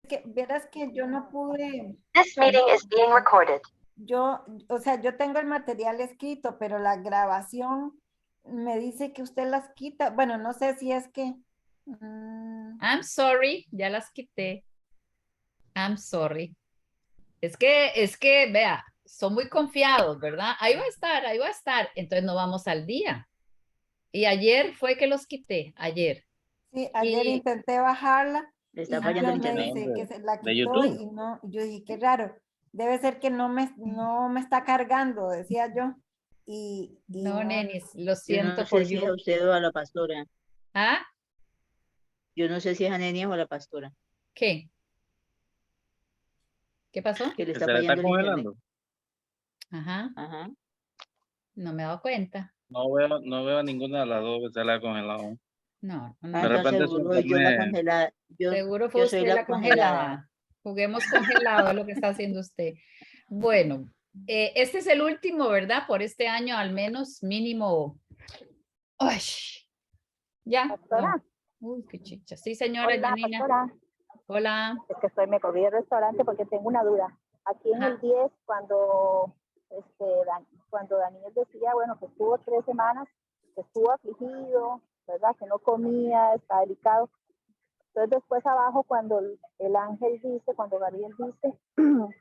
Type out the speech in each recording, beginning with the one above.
que verás que yo no pude, This meeting is being recorded. o sea, yo tengo el material escrito, pero la grabación me dice que usted las quita. Bueno, no sé si es que... I'm sorry, ya las quité. I'm sorry. Es que, vea, son muy confiados, ¿verdad? Ahí va a estar, ahí va a estar. Entonces no vamos al día. Y ayer fue que los quité, ayer. Sí, ayer Y- intenté bajarla Le y está fallando el me internet. dice que se la de quitó YouTube. y no, yo dije, qué raro, debe ser que no me está cargando, decía yo. Y no, no, nenis, lo Yo siento no por sé si es you. a usted o a la pastora. ¿Ah? Yo no sé si es a Nenia o a la pastora. ¿Qué? ¿Qué pasó? Que le Que está se le está fallando el internet. congelando. Ajá, Ajá. no me he dado cuenta. No veo ninguna de las dos que se le ha congelado. No, no, Ah, De no. entonces repente su seguro yo la internet. congelada. Seguro fue Yo soy usted la la congelada. congelada. Juguemos congelado, es lo que está haciendo usted. Bueno, este es el último, ¿verdad? Por este año al menos mínimo. Ay, ya. Pastora. No. Uy, qué chicha. Sí, señora Hola, Janina. pastora. Hola. Es que me corrí del restaurante porque tengo una duda. Aquí en Ajá. el 10, cuando Daniel decía, bueno, que estuvo 3 semanas, que estuvo afligido, ¿verdad? Que no comía, está delicado. Entonces después abajo, cuando el ángel dice, cuando Gabriel dice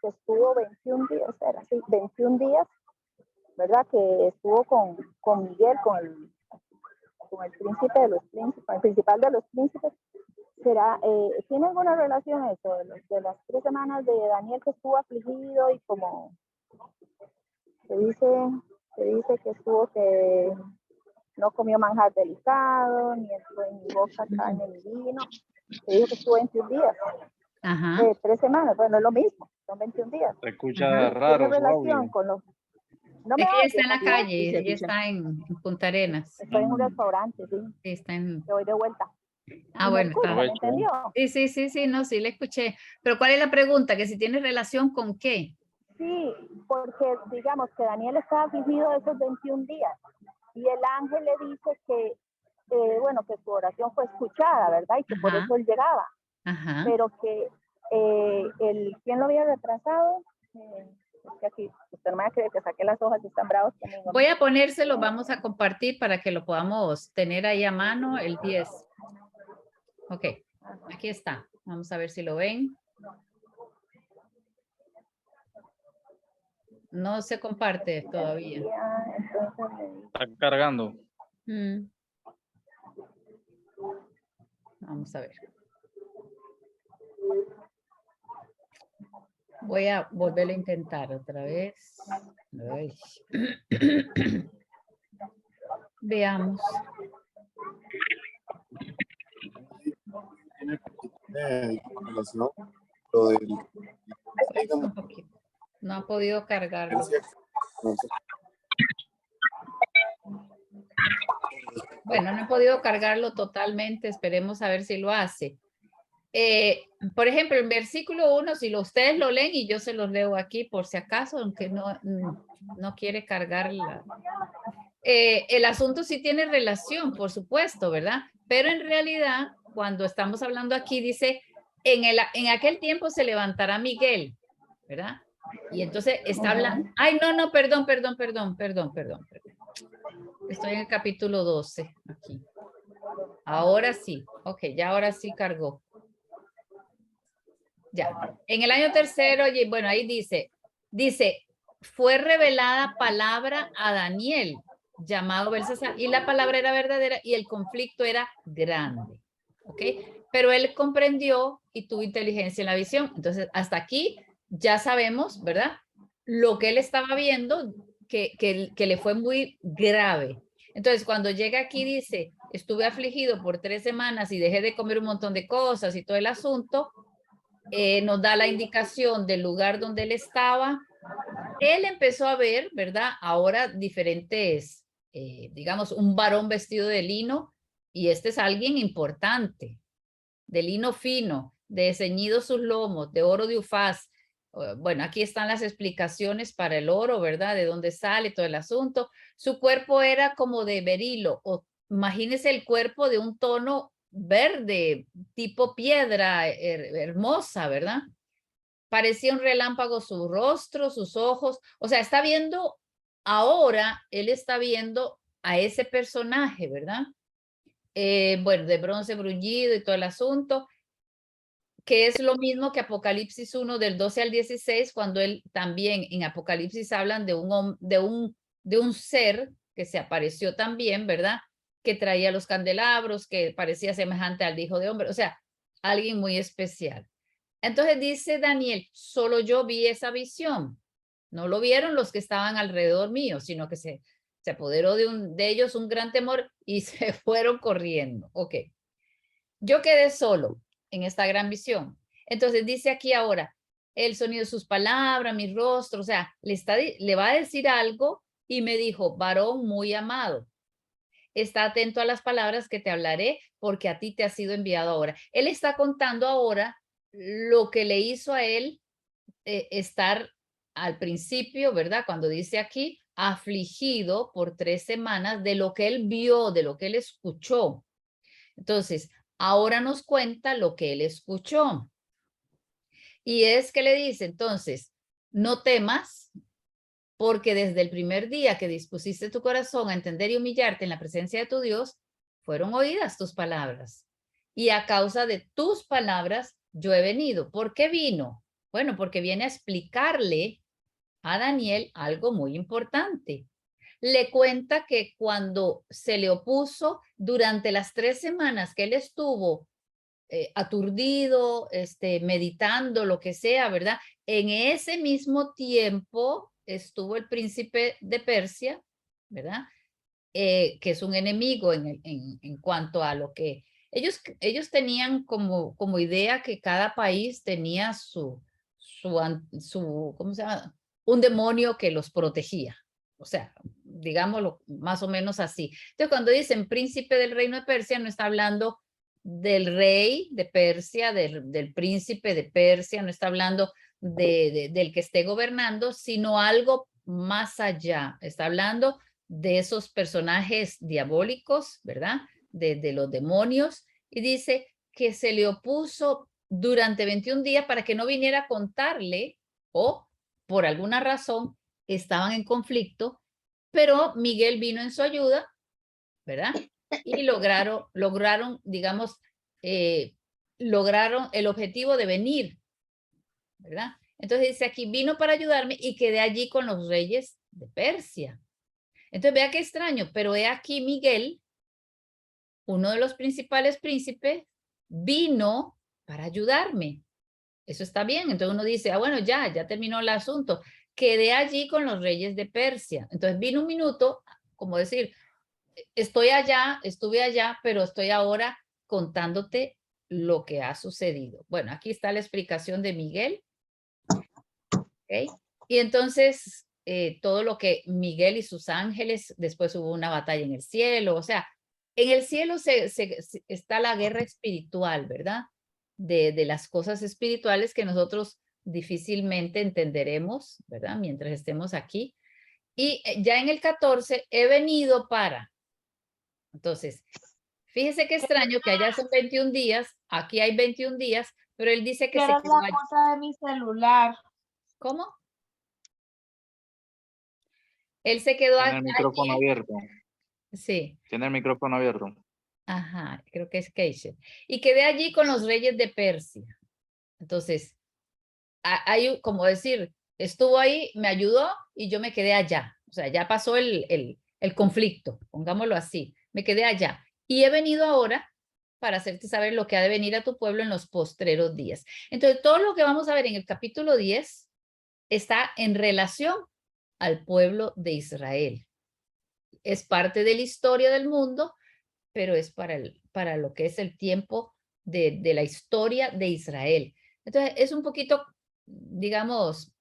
que estuvo 21 días, era así, 21 días, ¿verdad? Que estuvo con Miguel, con el príncipe de los príncipes, el principal de los príncipes. ¿Tiene alguna relación eso de las 3 semanas de Daniel que estuvo afligido y como se dice que no comió manjar delicado, ni entró en mi boca carne ni vino? Se dijo que estuvo 21 días, Ajá. 3 semanas, bueno, es lo mismo, son 21 días. Se escucha Ajá. ¿Tiene raro su relación audio. con los... No me Es que ella está oye, en la pastor? calle, Sí, se ella escucha. está en Punta Arenas. Estoy en un restaurante, sí, Sí, está en... que voy de vuelta. Ah, ¿Y me bueno, escucha? está. ¿Me Aprovecho. entendió? Sí, no, sí, le escuché. Pero ¿cuál es la pregunta? Que si tiene relación con qué. Sí, porque digamos que Daniel estaba afligido esos 21 días y el ángel le dice que, bueno, que su oración fue escuchada, ¿verdad? Y que por Ajá. eso él llegaba, Ajá. pero que ¿quién lo había retrasado? Es que aquí, usted no me va a creer que saqué las hojas y están bravos conmigo. Voy a ponérselo, vamos a compartir para que lo podamos tener ahí a mano el 10. Ok, aquí está. Vamos a ver si lo ven. No se comparte todavía. Entonces me dice, Está cargando. Vamos a ver. Voy a volver a intentar otra vez. Ay. Veamos. Tiene relación lo del Un poquito. No ha podido cargarlo. Bueno, no he podido cargarlo totalmente. Esperemos a ver si lo hace. Por ejemplo, en versículo 1, si ustedes lo leen y yo se los leo aquí por si acaso, aunque no quiere cargarla. El asunto sí tiene relación, por supuesto, ¿verdad? Pero en realidad, cuando estamos hablando aquí, dice, en aquel tiempo se levantará Miguel, ¿verdad? Y entonces está hablando, ay, no, perdón. Estoy en el capítulo 12, aquí. Ahora sí, ok, ya ahora sí cargó. Ya, en el año tercero, y bueno, ahí dice, fue revelada palabra a Daniel, llamado Belsasar, y la palabra era verdadera y el conflicto era grande, ¿ok? Pero él comprendió y tuvo inteligencia en la visión. Entonces, hasta aquí ya sabemos, ¿verdad? Lo que él estaba viendo, que le fue muy grave. Entonces, cuando llega aquí, dice, estuve afligido por 3 semanas y dejé de comer un montón de cosas y todo el asunto, nos da la indicación del lugar donde él estaba. Él empezó a ver, ¿verdad? Ahora diferentes, digamos, un varón vestido de lino, y este es alguien importante, de lino fino, de ceñidos sus lomos, de oro de Ufaz. Bueno, aquí están las explicaciones para el oro, ¿verdad? De dónde sale todo el asunto. Su cuerpo era como de berilo, o imagínese el cuerpo de un tono verde, tipo piedra hermosa, ¿verdad? Parecía un relámpago su rostro, sus ojos. O sea, está viendo, ahora él está viendo a ese personaje, ¿verdad? Bueno, de bronce bruñido y todo el asunto, que es lo mismo que Apocalipsis 1 del 12 al 16, cuando él también en Apocalipsis hablan de un ser que se apareció también, ¿verdad? Que traía los candelabros, que parecía semejante al Hijo de Hombre, o sea, alguien muy especial. Entonces dice Daniel, solo yo vi esa visión. No lo vieron los que estaban alrededor mío, sino que se apoderó de ellos un gran temor y se fueron corriendo. Ok. Yo quedé solo en esta gran visión. Entonces dice aquí ahora, el sonido de sus palabras, mi rostro, o sea, le va a decir algo y me dijo, varón muy amado, está atento a las palabras que te hablaré porque a ti te ha sido enviado ahora. Él está contando ahora lo que le hizo a él estar al principio, ¿verdad? Cuando dice aquí, afligido por 3 semanas de lo que él vio, de lo que él escuchó. Entonces, ahora nos cuenta lo que él escuchó. Y es que le dice, entonces, no temas, porque desde el primer día que dispusiste tu corazón a entender y humillarte en la presencia de tu Dios, fueron oídas tus palabras. Y a causa de tus palabras, yo he venido. ¿Por qué vino? Bueno, porque viene a explicarle a Daniel algo muy importante. Le cuenta que cuando se le opuso durante las 3 semanas que él estuvo aturdido, meditando, lo que sea, ¿verdad? En ese mismo tiempo estuvo el príncipe de Persia, ¿verdad? Que es un enemigo en cuanto a lo que ellos tenían como idea que cada país tenía su, ¿cómo se llama? Un demonio que los protegía. O sea, digámoslo más o menos así. Entonces, cuando dicen príncipe del reino de Persia, no está hablando del rey de Persia, del príncipe de Persia, no está hablando del que esté gobernando, sino algo más allá. Está hablando de esos personajes diabólicos, ¿verdad? De los demonios. Y dice que se le opuso durante 21 días para que no viniera a contarle o por alguna razón estaban en conflicto, pero Miguel vino en su ayuda, ¿verdad? Y lograron, digamos, lograron el objetivo de venir, ¿verdad? Entonces dice aquí, vino para ayudarme y quedé allí con los reyes de Persia. Entonces vea qué extraño, pero he aquí Miguel, uno de los principales príncipes, vino para ayudarme. Eso está bien. Entonces uno dice, bueno, ya terminó el asunto. Quedé allí con los reyes de Persia. Entonces vino un minuto, como decir, estoy allá, estuve allá, pero estoy ahora contándote lo que ha sucedido. Bueno, aquí está la explicación de Miguel. ¿Okay? Y entonces todo lo que Miguel y sus ángeles, después hubo una batalla en el cielo, o sea, en el cielo está la guerra espiritual, ¿verdad? De las cosas espirituales que nosotros difícilmente entenderemos, ¿verdad? Mientras estemos aquí. Y ya en el 14, he venido para. Entonces, fíjese qué extraño que allá son 21 días, aquí hay 21 días, pero él dice que se Quiero quedó la allí. cosa de mi celular. ¿Cómo? Él se quedó Tiene el micrófono allí. abierto. Sí. Tiene el micrófono abierto. Ajá, creo que es Keisha. Y quedé allí con los reyes de Persia. Entonces, hay como decir, estuvo ahí, me ayudó y yo me quedé allá. O sea, ya pasó el conflicto, pongámoslo así. Me quedé allá. Y he venido ahora para hacerte saber lo que ha de venir a tu pueblo en los postreros días. Entonces, todo lo que vamos a ver en el capítulo 10 está en relación al pueblo de Israel. Es parte de la historia del mundo, pero es para lo que es el tiempo de la historia de Israel. Entonces, es un poquito, digamos,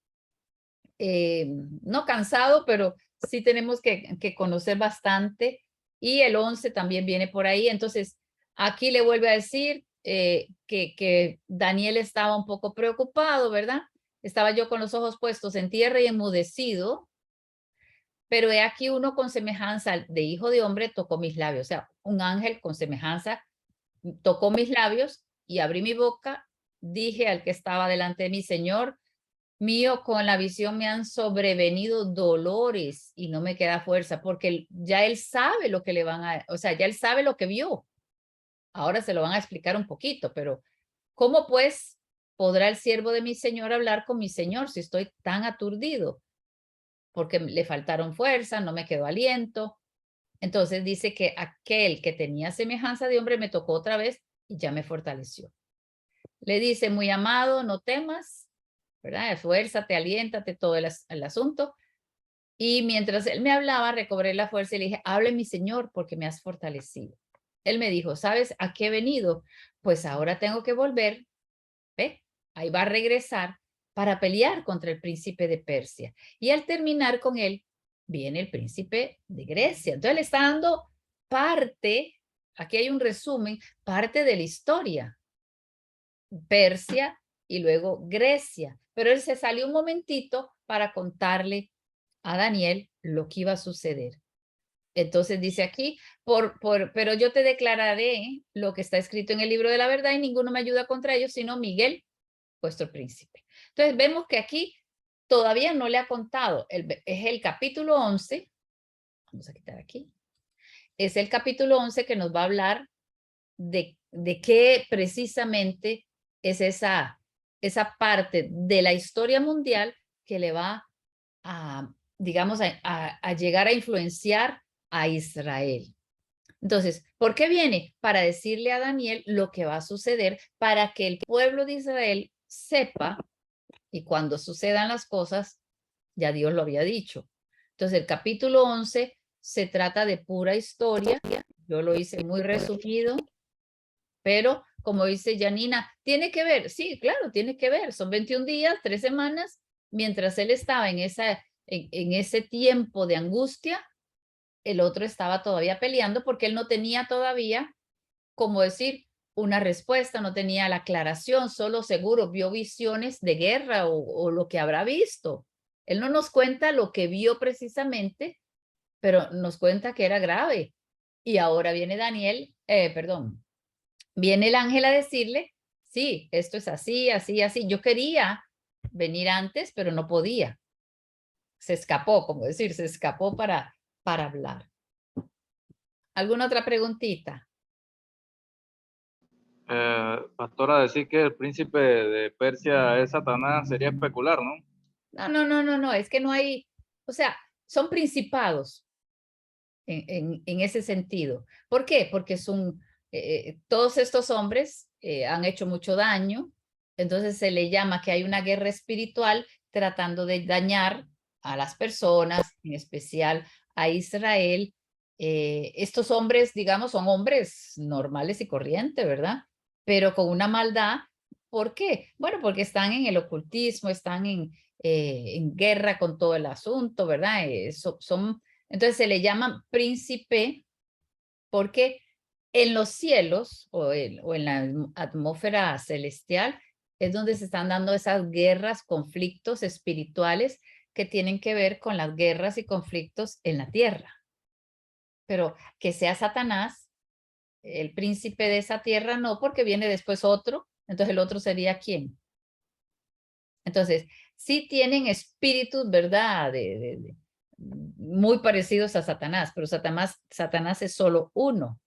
no cansado, pero sí tenemos que conocer bastante. Y el 11 también viene por ahí. Entonces, aquí le vuelve a decir que Daniel estaba un poco preocupado, ¿verdad? Estaba yo con los ojos puestos en tierra y enmudecido. Pero he aquí uno con semejanza de hijo de hombre tocó mis labios. O sea, un ángel con semejanza tocó mis labios y abrí mi boca, dije al que estaba delante de mí, Señor mío, con la visión me han sobrevenido dolores y no me queda fuerza, porque ya él sabe lo que le van a, o sea, ya él sabe lo que vio. Ahora se lo van a explicar un poquito, pero ¿cómo pues podrá el siervo de mi Señor hablar con mi Señor si estoy tan aturdido? Porque le faltaron fuerza, no me quedó aliento. Entonces dice que aquel que tenía semejanza de hombre me tocó otra vez y ya me fortaleció. Le dice, muy amado, no temas, ¿verdad? Esfuérzate, aliéntate, todo el asunto. Y mientras él me hablaba, recobré la fuerza y le dije, hable mi Señor, porque me has fortalecido. Él me dijo, ¿sabes a qué he venido? Pues ahora tengo que volver, ¿ve? Ahí va a regresar para pelear contra el príncipe de Persia. Y al terminar con él, viene el príncipe de Grecia. Entonces le está dando parte, aquí hay un resumen, parte de la historia. Persia y luego Grecia. Pero él se salió un momentito para contarle a Daniel lo que iba a suceder. Entonces dice aquí, pero yo te declararé lo que está escrito en el libro de la verdad y ninguno me ayuda contra ellos, sino Miguel, vuestro príncipe. Entonces vemos que aquí todavía no le ha contado, es el capítulo 11, vamos a quitar aquí, es el capítulo 11 que nos va a hablar de qué precisamente es esa parte de la historia mundial que le va a, digamos, a llegar a influenciar a Israel. Entonces, ¿por qué viene? Para decirle a Daniel lo que va a suceder, para que el pueblo de Israel sepa, y cuando sucedan las cosas, ya Dios lo había dicho. Entonces, el capítulo 11 se trata de pura historia. Yo lo hice muy resumido, pero como dice Janina, ¿tiene que ver? Sí, claro, tiene que ver. Son 21 días, 3 semanas, mientras él estaba en ese tiempo de angustia, el otro estaba todavía peleando porque él no tenía todavía, como decir, una respuesta, no tenía la aclaración, solo seguro vio visiones de guerra o lo que habrá visto. Él no nos cuenta lo que vio precisamente, pero nos cuenta que era grave. Y ahora viene viene el ángel a decirle, sí, esto es así, así, así. Yo quería venir antes, pero no podía. Se escapó, como decir, se escapó para hablar. ¿Alguna otra preguntita? Pastora, decir que el príncipe de Persia es Satanás sería especular, ¿no? No, es que no hay, o sea, son principados en ese sentido. ¿Por qué? Porque todos estos hombres han hecho mucho daño, entonces se le llama que hay una guerra espiritual tratando de dañar a las personas, en especial a Israel. Estos hombres, digamos, son hombres normales y corrientes, ¿verdad? Pero con una maldad. ¿Por qué? Bueno, porque están en el ocultismo, están en guerra con todo el asunto, ¿verdad? Entonces se le llaman príncipe porque en los cielos o en la atmósfera celestial es donde se están dando esas guerras, conflictos espirituales que tienen que ver con las guerras y conflictos en la tierra. Pero que sea Satanás, el príncipe de esa tierra, no, porque viene después otro. Entonces el otro sería ¿quién? Entonces, sí tienen espíritus, ¿verdad? Muy parecidos a Satanás, pero Satanás es solo uno.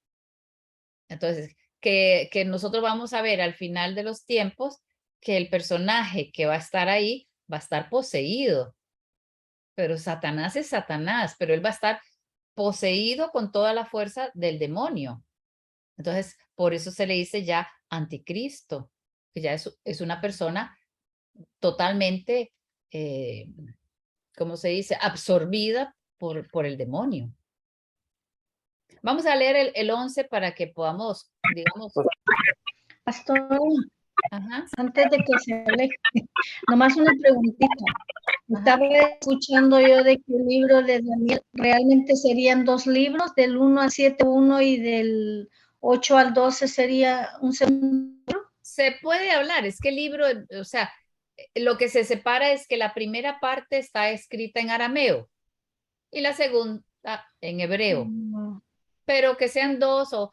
Entonces, que nosotros vamos a ver al final de los tiempos que el personaje que va a estar ahí va a estar poseído. Pero Satanás es Satanás, pero él va a estar poseído con toda la fuerza del demonio. Entonces, por eso se le dice ya anticristo, que ya es una persona totalmente, ¿cómo se dice? Absorbida por el demonio. Vamos a leer el 11 para que podamos, digamos... Pastor, Ajá. antes de que se aleje, nomás una preguntita. Estaba escuchando yo de que el libro de Daniel realmente serían 2 libros, del 1 al 7, 1 y del 8 al 12 sería un segundo. Se puede hablar, es que el libro, o sea, lo que se separa es que la primera parte está escrita en arameo y la segunda en hebreo. Pero que sean 2 o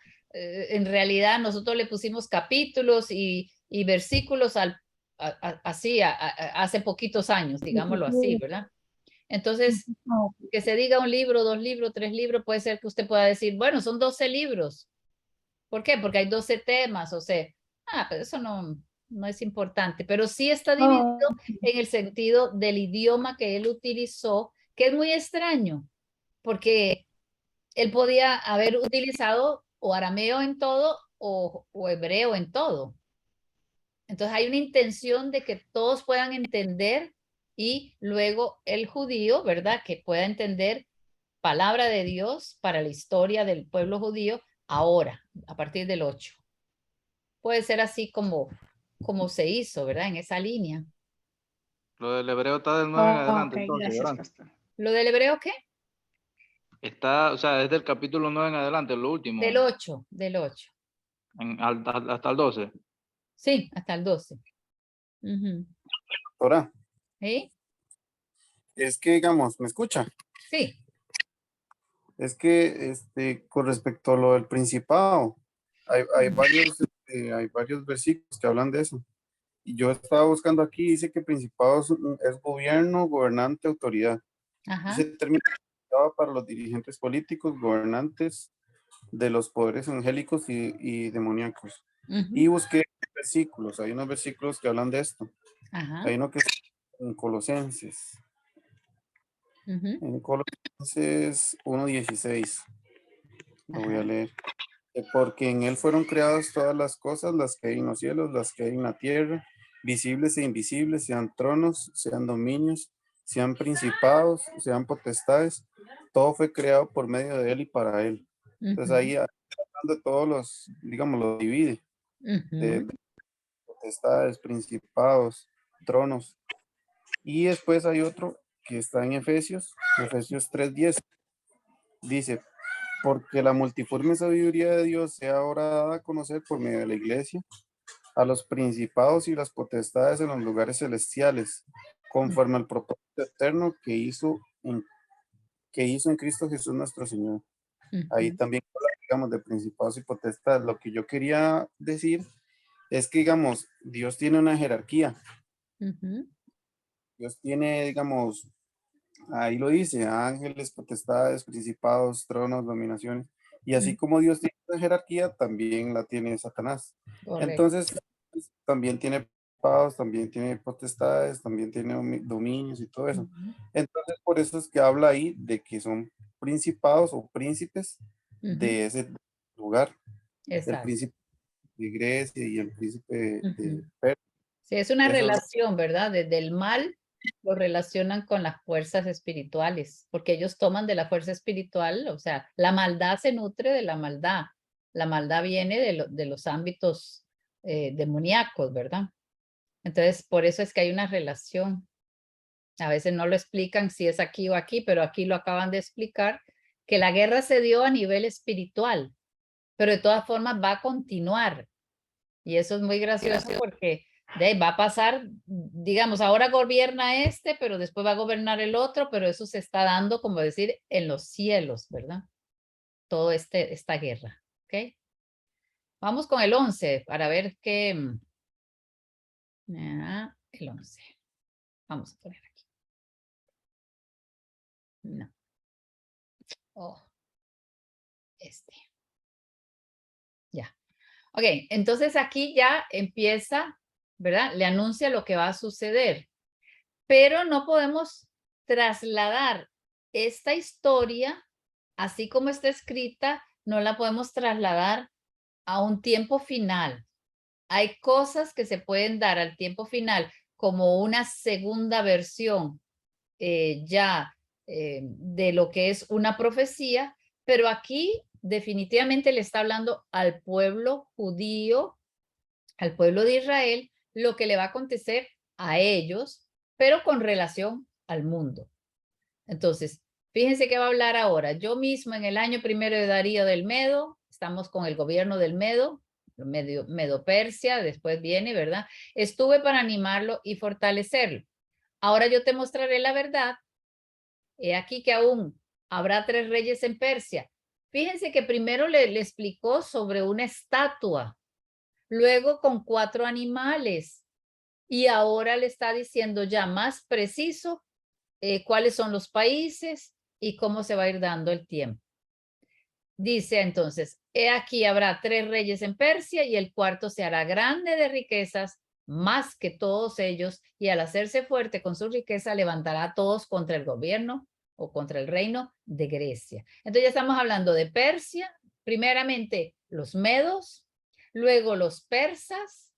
en realidad nosotros le pusimos capítulos y versículos así hace poquitos años, digámoslo así, ¿verdad? Entonces, que se diga un libro, 2 libros, 3 libros, puede ser que usted pueda decir, bueno, son 12 libros. ¿Por qué? Porque hay 12 temas, o sea, pero eso no es importante, pero sí está dividido en el sentido del idioma que él utilizó, que es muy extraño, porque él podía haber utilizado o arameo en todo o hebreo en todo. Entonces hay una intención de que todos puedan entender y luego el judío, ¿verdad? Que pueda entender palabra de Dios para la historia del pueblo judío ahora, a partir del 8. Puede ser así como se hizo, ¿verdad? En esa línea. Lo del hebreo está del 9 en adelante, Ok, entonces, gracias, ¿verdad? pastor. ¿Lo del hebreo qué? Está, o sea, es del capítulo 9 en adelante, lo último. Del 8, del 8. Hasta el 12. Sí, hasta el 12. Ahora, ¿Sí? es que, digamos, ¿me escucha? Sí. Es que, con respecto a lo del principado, hay varios versículos que hablan de eso. Y yo estaba buscando aquí, dice que principado es gobierno, gobernante, autoridad. Ajá. Ese término se usaba para los dirigentes políticos, gobernantes de los poderes angélicos y demoníacos. Y busqué versículos, hay unos versículos que hablan de esto. Ajá. Hay uno que es en Colosenses. En Colosenses 1:16. Lo voy a leer. Porque en él fueron creadas todas las cosas, las que hay en los cielos, las que hay en la tierra, visibles e invisibles, sean tronos, sean dominios, sean principados, sean potestades. Todo fue creado por medio de él y para él. Entonces ahí hablando de todos los, digamos, lo divide. De potestades, principados, tronos. Y después hay otro que está en Efesios 3:10. Dice, porque la multiforme sabiduría de Dios sea ahora dada a conocer por medio de la iglesia a los principados y las potestades en los lugares celestiales, conforme al propósito eterno que hizo en Cristo Jesús nuestro Señor. Ahí también digamos de principados y potestades. Lo que yo quería decir es que, digamos, Dios tiene una jerarquía. Dios tiene, digamos, ahí lo dice, ángeles, potestades, principados, tronos, dominaciones. Y así como Dios tiene una jerarquía, también la tiene Satanás. Correcto. Entonces, también tiene principados, también tiene potestades, también tiene dominios y todo eso. Entonces, por eso es que habla ahí de que son principados o príncipes de ese lugar. Exacto. El príncipe de Grecia y el príncipe de Persia. Sí, es una Eso- relación, ¿verdad? Desde el mal lo relacionan con las fuerzas espirituales, porque ellos toman de la fuerza espiritual, o sea, la maldad se nutre de la maldad. La maldad viene de los ámbitos demoníacos, ¿verdad? Entonces, por eso es que hay una relación. A veces no lo explican si es aquí o aquí, pero aquí lo acaban de explicar, que la guerra se dio a nivel espiritual, pero de todas formas va a continuar. Y eso es muy gracioso porque va a pasar, digamos, ahora gobierna este, pero después va a gobernar el otro, pero eso se está dando, como decir, en los cielos, ¿verdad? Todo esta guerra, ¿ok? Vamos con el 11 para ver qué... el 11. Vamos a poner aquí. No. Oh. Ya. Ok, entonces aquí ya empieza, ¿verdad? Le anuncia lo que va a suceder. Pero no podemos trasladar esta historia, así como está escrita, no la podemos trasladar a un tiempo final. Hay cosas que se pueden dar al tiempo final como una segunda versión de lo que es una profecía, pero aquí definitivamente le está hablando al pueblo judío, al pueblo de Israel, lo que le va a acontecer a ellos, pero con relación al mundo. Entonces, fíjense que va a hablar ahora. Yo mismo en el año primero de Darío del Medo, estamos con el gobierno del Medo, Medo-Persia, después viene, ¿verdad? Estuve para animarlo y fortalecerlo. Ahora yo te mostraré la verdad. He aquí que aún habrá 3 reyes en Persia, Fíjense que primero le explicó sobre una estatua, luego con 4 animales, y ahora le está diciendo ya más preciso cuáles son los países y cómo se va a ir dando el tiempo. Dice entonces, he aquí habrá 3 reyes en Persia y el cuarto se hará grande de riquezas más que todos ellos, y al hacerse fuerte con su riqueza levantará a todos contra el gobierno o contra el reino de Grecia. Entonces ya estamos hablando de Persia, primeramente los medos, luego los persas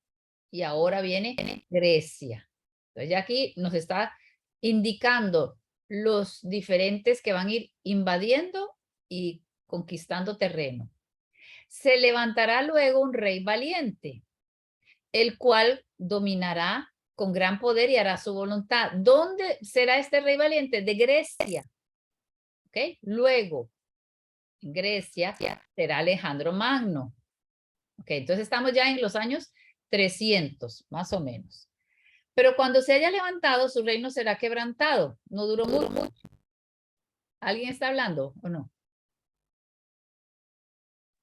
y ahora viene Grecia. Entonces ya aquí nos está indicando los diferentes que van a ir invadiendo y conquistando terreno. Se levantará luego un rey valiente, el cual dominará con gran poder y hará su voluntad. ¿Dónde será este rey valiente? De Grecia. ¿Ok? Luego, en Grecia será Alejandro Magno. ¿Ok? Entonces estamos ya en los años 300, más o menos. Pero cuando se haya levantado, su reino será quebrantado. No duró mucho. ¿Alguien está hablando o no?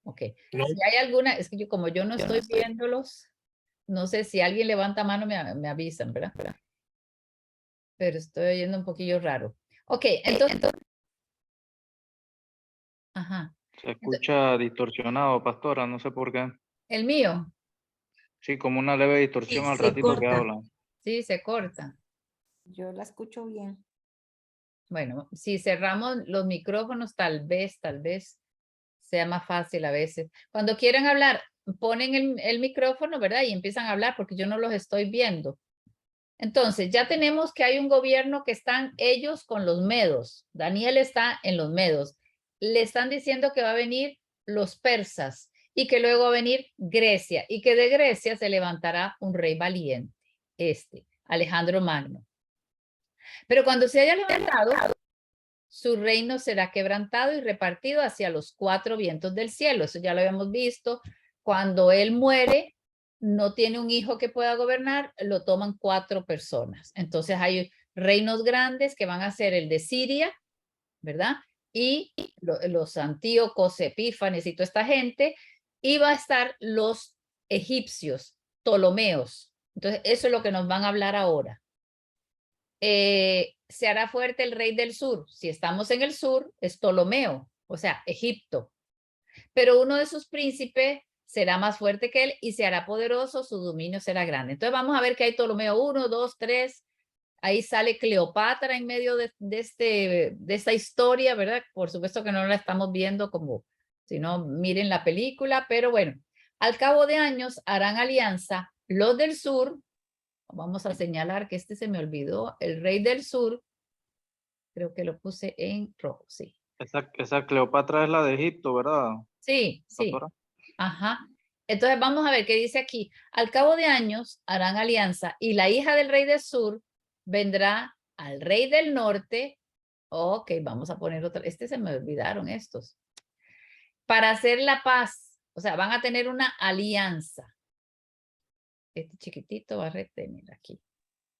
Ok. No. Si hay alguna, es que yo como yo no estoy viéndolos, no sé si alguien levanta mano, me avisan, ¿verdad? Pero estoy oyendo un poquillo raro. Ok, entonces. Ajá. Se escucha distorsionado, pastora, no sé por qué. ¿El mío? Sí, como una leve distorsión Sí, al se ratito que corta. hablan. Sí, se corta. Yo la escucho bien. Bueno, si cerramos los micrófonos, tal vez sea más fácil a veces. Cuando quieran hablar, ponen el micrófono, ¿verdad? Y empiezan a hablar porque yo no los estoy viendo. Entonces, ya tenemos que hay un gobierno que están ellos con los medos. Daniel está en los medos. Le están diciendo que va a venir los persas y que luego va a venir Grecia y que de Grecia se levantará un rey valiente, Alejandro Magno. Pero cuando se haya levantado, su reino será quebrantado y repartido hacia los 4 vientos del cielo. Eso ya lo habíamos visto. Cuando él muere, no tiene un hijo que pueda gobernar, lo toman 4 personas. Entonces hay reinos grandes que van a ser el de Siria, ¿verdad? Y los Antíocos, Epífanes y toda esta gente. Y va a estar los egipcios, Ptolomeos. Entonces eso es lo que nos van a hablar ahora. Se hará fuerte el rey del sur. Si estamos en el sur, es Ptolomeo, o sea, Egipto. Pero uno de sus príncipes será más fuerte que él y se hará poderoso, su dominio será grande. Entonces vamos a ver que hay Ptolomeo 1, 2, 3. Ahí sale Cleopatra en medio de esta historia, ¿verdad? Por supuesto que no la estamos viendo como, si no, miren la película, pero bueno, al cabo de años harán alianza los del sur. Vamos a señalar que se me olvidó, el rey del sur, creo que lo puse en rojo, sí. Esa Cleopatra es la de Egipto, ¿verdad? Sí, sí. Pastora. Ajá. Entonces vamos a ver qué dice aquí. Al cabo de años harán alianza y la hija del rey del sur vendrá al rey del norte. Ok, vamos a poner otra. Se me olvidaron estos. Para hacer la paz. O sea, van a tener una alianza. Este chiquitito va a retener aquí.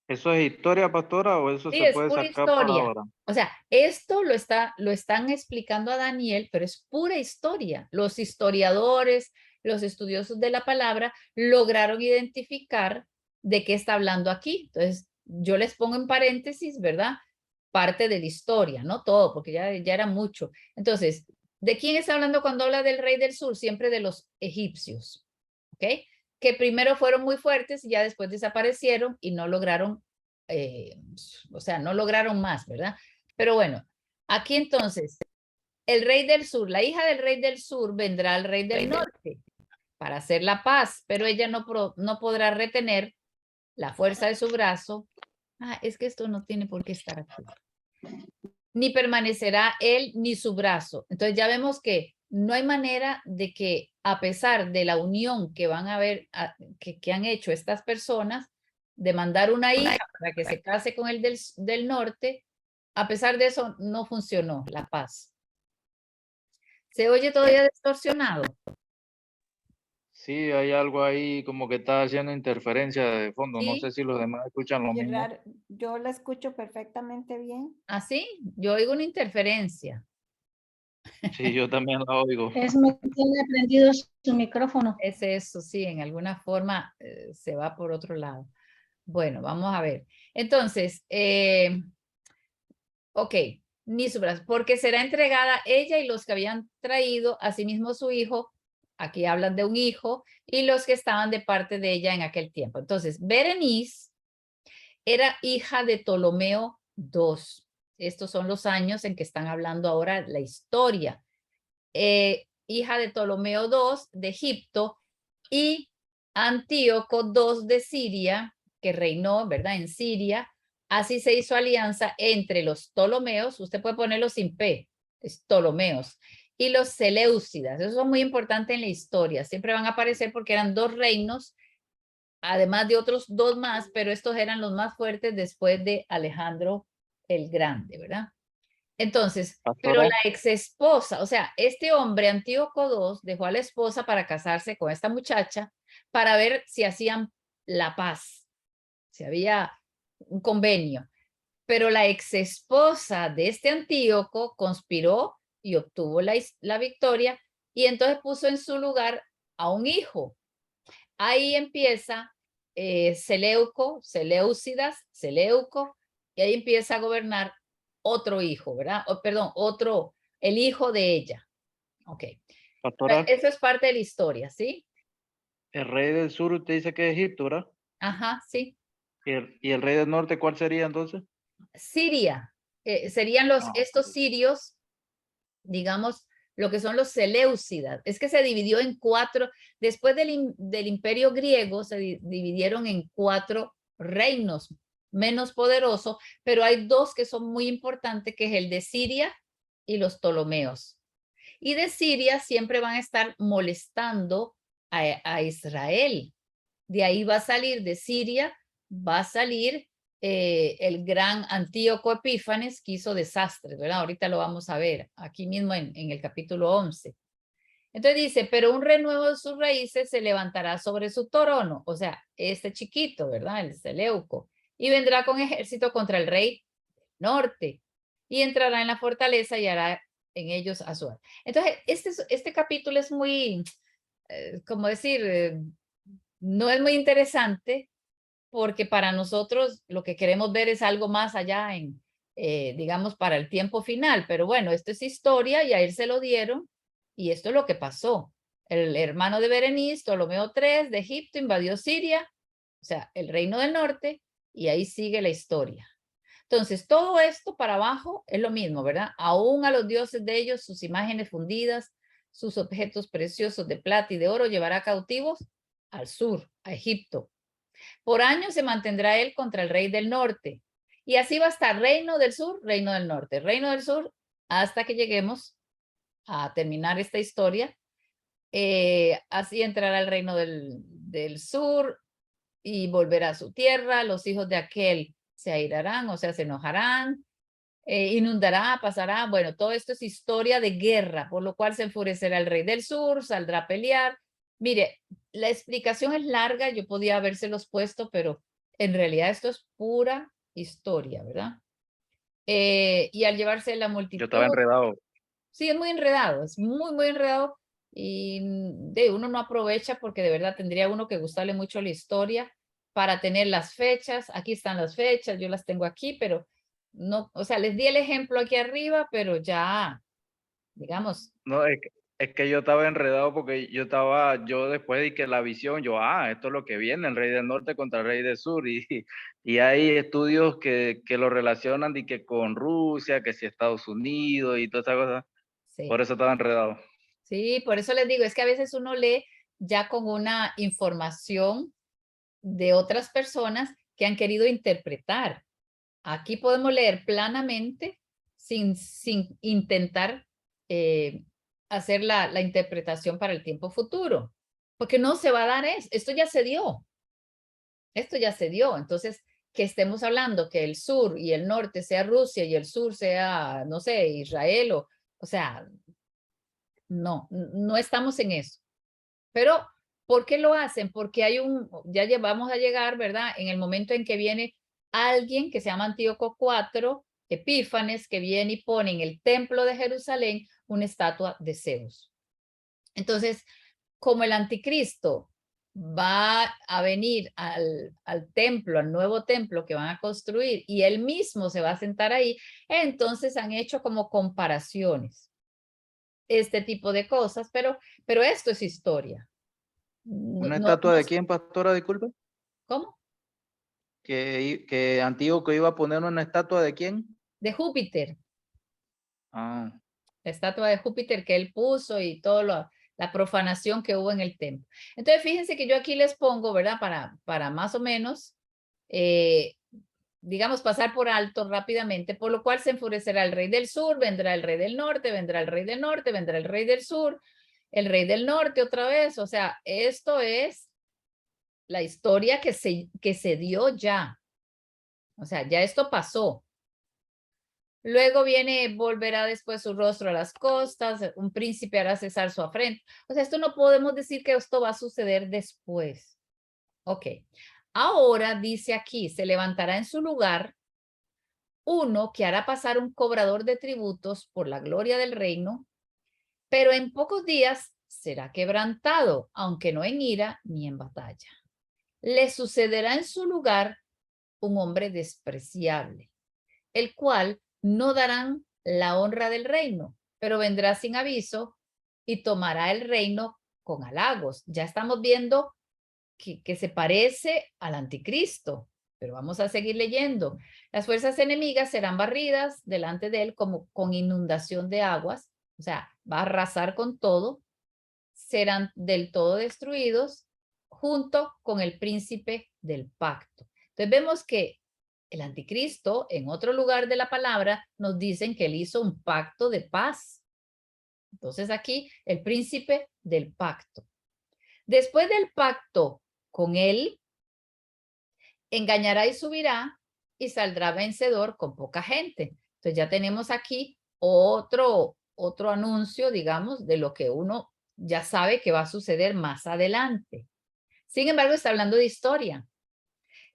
¿Eso es historia, pastora, o eso Sí, se es puede pura sacar para historia. ahora? O sea, esto lo están explicando a Daniel, pero es pura historia. Los historiadores, los estudiosos de la palabra, lograron identificar de qué está hablando aquí. Entonces, yo les pongo en paréntesis, ¿verdad? Parte de la historia, no todo, porque ya era mucho. Entonces, ¿de quién está hablando cuando habla del rey del sur? Siempre de los egipcios, ¿ok? Que primero fueron muy fuertes y ya después desaparecieron y no lograron, o sea, no lograron más, ¿verdad? Pero bueno, aquí entonces, el rey del sur, la hija del rey del sur vendrá al rey del norte para hacer la paz, pero ella no podrá retener la fuerza de su brazo. Es que esto no tiene por qué estar aquí. Ni permanecerá él ni su brazo. Entonces ya vemos que no hay manera de que a pesar de la unión que van a ver, que han hecho estas personas, de mandar una hija para que se case con el del norte, a pesar de eso no funcionó la paz. ¿Se oye todavía distorsionado? Sí, hay algo ahí como que está haciendo interferencia de fondo. ¿Sí? No sé si los demás escuchan lo mismo. Raro. Yo la escucho perfectamente bien. ¿Ah, sí? Yo oigo una interferencia. Sí, yo también la oigo. Es que tiene prendido su micrófono. Es eso, sí, en alguna forma se va por otro lado. Bueno, vamos a ver. Entonces, ok, Nisubras, porque será entregada ella y los que habían traído, asimismo su hijo, aquí hablan de un hijo, y los que estaban de parte de ella en aquel tiempo. Entonces, Berenice era hija de Ptolomeo II. Estos son los años en que están hablando ahora la historia. Hija de Ptolomeo II de Egipto y Antíoco II de Siria, que reinó, ¿verdad? En Siria. Así se hizo alianza entre los Ptolomeos, usted puede ponerlo sin P, es Ptolomeos, y los Seleucidas. Eso es muy importante en la historia. Siempre van a aparecer porque eran dos reinos, además de otros dos más, pero estos eran los más fuertes después de Alejandro el Grande, ¿verdad? Entonces, pero Pastora, la ex esposa, o sea, este hombre, Antíoco II, dejó a la esposa para casarse con esta muchacha para ver si hacían la paz, si había un convenio. Pero la ex esposa de este Antíoco conspiró y obtuvo la victoria y entonces puso en su lugar a un hijo. Ahí empieza Seleuco, Seleucidas, Seleuco, y ahí empieza a gobernar otro hijo, ¿verdad? Perdón, el hijo de ella. Ok. pastora, Eso es parte de la historia, ¿sí? el rey del sur usted dice que es Egipto, ¿verdad? Ajá, sí. Y el rey del norte cuál sería entonces? Siria. Serían estos sirios, digamos, lo que son los Seleucidas. Es que se dividió en cuatro, después del imperio griego se dividieron en cuatro reinos menos poderosos, pero hay dos que son muy importantes, que es el de Siria y los Ptolomeos. Y de Siria siempre van a estar molestando a Israel. De ahí va a salir, de Siria, va a salir el gran Antíoco Epífanes, que hizo desastres, ¿verdad? Ahorita lo vamos a ver, aquí mismo en el capítulo 11. Entonces dice, pero un renuevo de sus raíces se levantará sobre su trono, o sea, este chiquito, ¿verdad? El Seleuco, y vendrá con ejército contra el rey norte, y entrará en la fortaleza y hará en ellos a su. Entonces, este capítulo es muy, como decir, no es muy interesante porque para nosotros lo que queremos ver es algo más allá en, digamos, para el tiempo final. Pero bueno, esto es historia y a él se lo dieron y esto es lo que pasó. El hermano de Berenice, Ptolomeo III de Egipto, invadió Siria, o sea, el reino del norte, y ahí sigue la historia. Entonces, todo esto para abajo es lo mismo, ¿verdad? Aún a los dioses de ellos, sus imágenes fundidas, sus objetos preciosos de plata y de oro llevará cautivos al sur, a Egipto. Por años se mantendrá él contra el rey del norte. Y así va a estar reino del sur, reino del norte, reino del sur, hasta que lleguemos a terminar esta historia. Así entrará el reino del sur y volverá a su tierra. Los hijos de aquel se airarán, o sea, se enojarán, inundará, pasará. Bueno, todo esto es historia de guerra, por lo cual se enfurecerá el rey del sur, saldrá a pelear. Mire, la explicación es larga, yo podía habérselos puesto, pero en realidad esto es pura historia, ¿verdad? Y al llevarse la multitud. Yo estaba enredado. Sí, es muy enredado, es muy, muy enredado y uno no aprovecha porque de verdad tendría uno que gustarle mucho la historia para tener las fechas. Aquí están las fechas, yo las tengo aquí, pero no, o sea, les di el ejemplo aquí arriba, pero ya, digamos, No, es que yo estaba enredado porque yo después de que la visión, esto es lo que viene, el rey del norte contra el rey del sur, y hay estudios que lo relacionan y que con Rusia, que si Estados Unidos y todas esas cosas, sí. por eso estaba enredado. Sí, por eso les digo, es que a veces uno lee ya con una información de otras personas que han querido interpretar. Aquí podemos leer planamente sin intentar hacer la interpretación para el tiempo futuro, porque no se va a dar eso. Esto ya se dio. Esto ya se dio. Entonces, que estemos hablando que el sur y el norte sea Rusia y el sur sea, no sé, Israel o sea, no estamos en eso. Pero, ¿por qué lo hacen? Porque vamos a llegar, ¿verdad? En el momento en que viene alguien que se llama Antíoco IV Epífanes, que viene y pone en el templo de Jerusalén una estatua de Zeus. Entonces, como el anticristo va a venir al templo, al nuevo templo que van a construir, y él mismo se va a sentar ahí, entonces han hecho como comparaciones, este tipo de cosas, pero esto es historia. ¿Una estatua de quién, pastora? Disculpe. ¿Cómo? Que Antíoco iba a poner una estatua de quién. De Júpiter. Ah. La estatua de Júpiter que él puso y toda la profanación que hubo en el templo. Entonces, fíjense que yo aquí les pongo, ¿verdad? Para más o menos, digamos, pasar por alto rápidamente, por lo cual se enfurecerá el rey del sur, vendrá el rey del norte, vendrá el rey del norte, vendrá el rey del sur, el rey del norte otra vez. O sea, esto es la historia que se dio ya. O sea, ya esto pasó. Luego viene, volverá después su rostro a las costas, un príncipe hará cesar su afrenta. O sea, esto no podemos decir que esto va a suceder después. Ok. Ahora dice aquí, se levantará en su lugar uno que hará pasar un cobrador de tributos por la gloria del reino, pero en pocos días será quebrantado, aunque no en ira ni en batalla. Le sucederá en su lugar un hombre despreciable, el cual no darán la honra del reino, pero vendrá sin aviso y tomará el reino con halagos. Ya estamos viendo que se parece al anticristo, pero vamos a seguir leyendo. Las fuerzas enemigas serán barridas delante de él como con inundación de aguas, o sea, va a arrasar con todo, serán del todo destruidos junto con el príncipe del pacto. Entonces vemos que el anticristo, en otro lugar de la palabra, nos dicen que él hizo un pacto de paz. Entonces aquí, el príncipe del pacto. Después del pacto con él, engañará y subirá y saldrá vencedor con poca gente. Entonces ya tenemos aquí otro anuncio, digamos, de lo que uno ya sabe que va a suceder más adelante. Sin embargo, está hablando de historia.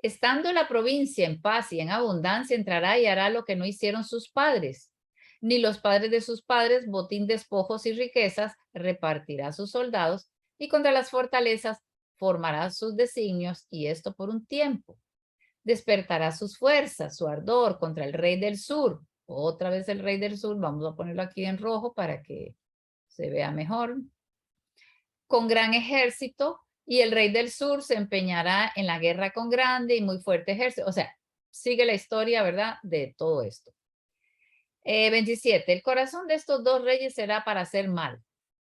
Estando la provincia en paz y en abundancia, entrará y hará lo que no hicieron sus padres, ni los padres de sus padres, botín, despojos y riquezas, repartirá a sus soldados, y contra las fortalezas formará sus designios, y esto por un tiempo. Despertará sus fuerzas, su ardor contra el rey del sur. Otra vez el rey del sur, vamos a ponerlo aquí en rojo para que se vea mejor. Con gran ejército, y el rey del sur se empeñará en la guerra con grande y muy fuerte ejército. O sea, sigue la historia, ¿verdad? De todo esto. 27. El corazón de estos dos reyes será para hacer mal,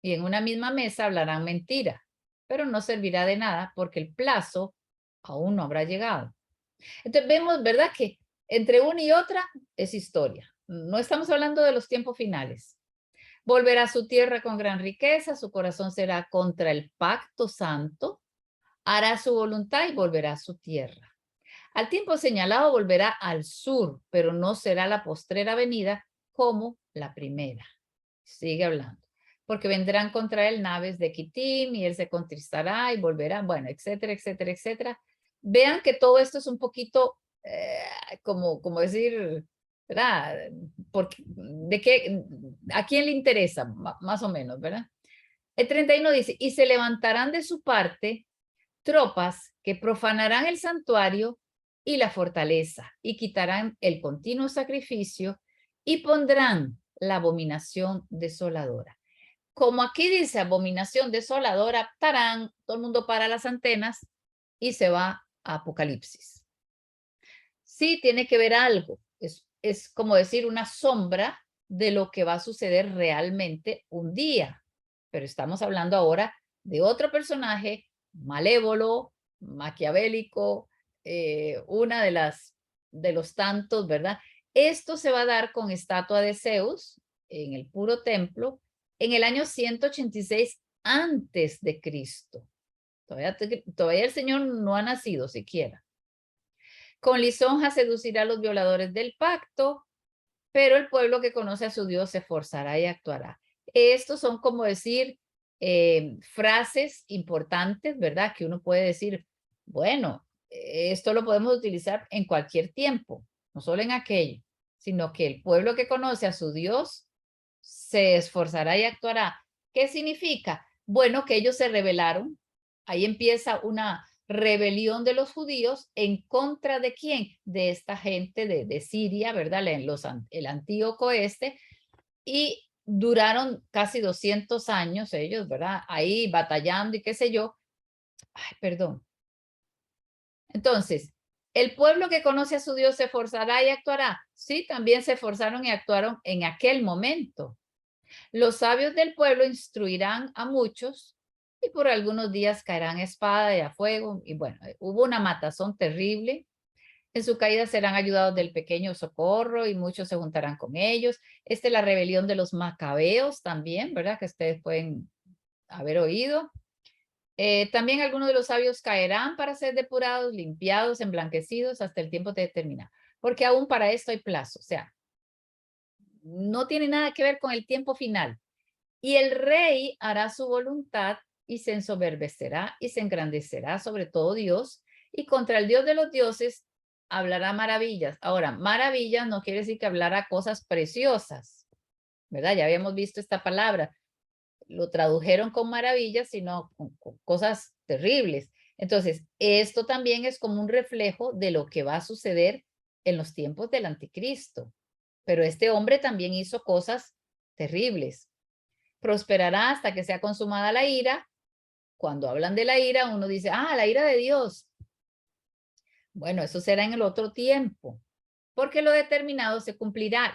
y en una misma mesa hablarán mentira, pero no servirá de nada porque el plazo aún no habrá llegado. Entonces vemos, ¿verdad? Que entre una y otra es historia. No estamos hablando de los tiempos finales. Volverá a su tierra con gran riqueza, su corazón será contra el pacto santo, hará su voluntad y volverá a su tierra. Al tiempo señalado volverá al sur, pero no será la postrera venida como la primera. Sigue hablando. Porque vendrán contra él naves de Quitim y él se contristará y volverá, bueno, etcétera, etcétera, etcétera. Vean que todo esto es un poquito como decir, ¿verdad? Porque, ¿a quién le interesa? Más o menos, ¿verdad? El 31 dice, y se levantarán de su parte tropas que profanarán el santuario y la fortaleza y quitarán el continuo sacrificio y pondrán la abominación desoladora. Como aquí dice abominación desoladora, tarán, todo el mundo para las antenas y se va a Apocalipsis. Sí tiene que ver algo, es como decir una sombra de lo que va a suceder realmente un día, pero estamos hablando ahora de otro personaje malévolo, maquiavélico, una de los tantos, ¿verdad? Esto se va a dar con estatua de Zeus en el puro templo en el año 186 antes de Cristo. Todavía el Señor no ha nacido siquiera. Con lisonja seducirá a los violadores del pacto, pero el pueblo que conoce a su Dios se esforzará y actuará. Estos son como decir frases importantes, ¿verdad? Que uno puede decir, bueno, esto lo podemos utilizar en cualquier tiempo, no solo en aquello. sino que el pueblo que conoce a su Dios se esforzará y actuará. ¿Qué significa? Bueno, que ellos se rebelaron. Ahí empieza una rebelión de los judíos en contra de quién, de esta gente de Siria, ¿verdad? El Antíoco y duraron casi 200 años ellos, ¿verdad? Ahí batallando y qué sé yo. Ay, perdón. Entonces, el pueblo que conoce a su Dios se esforzará y actuará. Sí, también se esforzaron y actuaron en aquel momento. Los sabios del pueblo instruirán a muchos y por algunos días caerán espada y a fuego. Y bueno, hubo una matazón terrible. En su caída serán ayudados del pequeño socorro y muchos se juntarán con ellos. Esta es la rebelión de los macabeos también, ¿verdad? Que ustedes pueden haber oído. También algunos de los sabios caerán para ser depurados, limpiados, emblanquecidos hasta el tiempo determinado. Porque aún para esto hay plazo. O sea, no tiene nada que ver con el tiempo final. Y el rey hará su voluntad y se ensoberbecerá y se engrandecerá sobre todo Dios y contra el Dios de los dioses hablará maravillas. Ahora, maravillas no quiere decir que hablará cosas preciosas, ¿verdad? Ya habíamos visto esta palabra. Lo tradujeron con maravillas, sino con cosas terribles. Entonces, esto también es como un reflejo de lo que va a suceder en los tiempos del anticristo. Pero este hombre también hizo cosas terribles. Prosperará hasta que sea consumada la ira. Cuando hablan de la ira, uno dice, la ira de Dios. Bueno, eso será en el otro tiempo, porque lo determinado se cumplirá.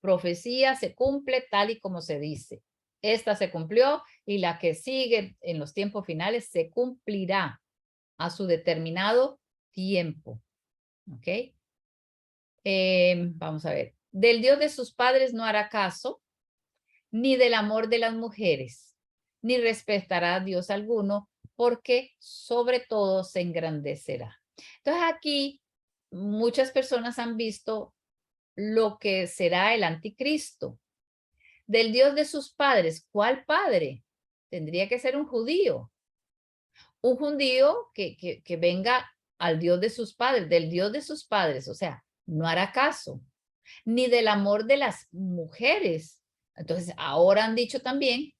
Profecía se cumple tal y como se dice. Esta se cumplió y la que sigue en los tiempos finales se cumplirá a su determinado tiempo. ¿Ok? Vamos a ver. Del Dios de sus padres no hará caso, ni del amor de las mujeres, ni respetará a Dios alguno, porque sobre todo se engrandecerá. Entonces aquí muchas personas han visto lo que será el anticristo. Del Dios de sus padres, ¿cuál padre? Tendría que ser un judío. Un judío que venga al Dios de sus padres, del Dios de sus padres, o sea, no hará caso, ni del amor de las mujeres. Entonces, ahora han dicho también,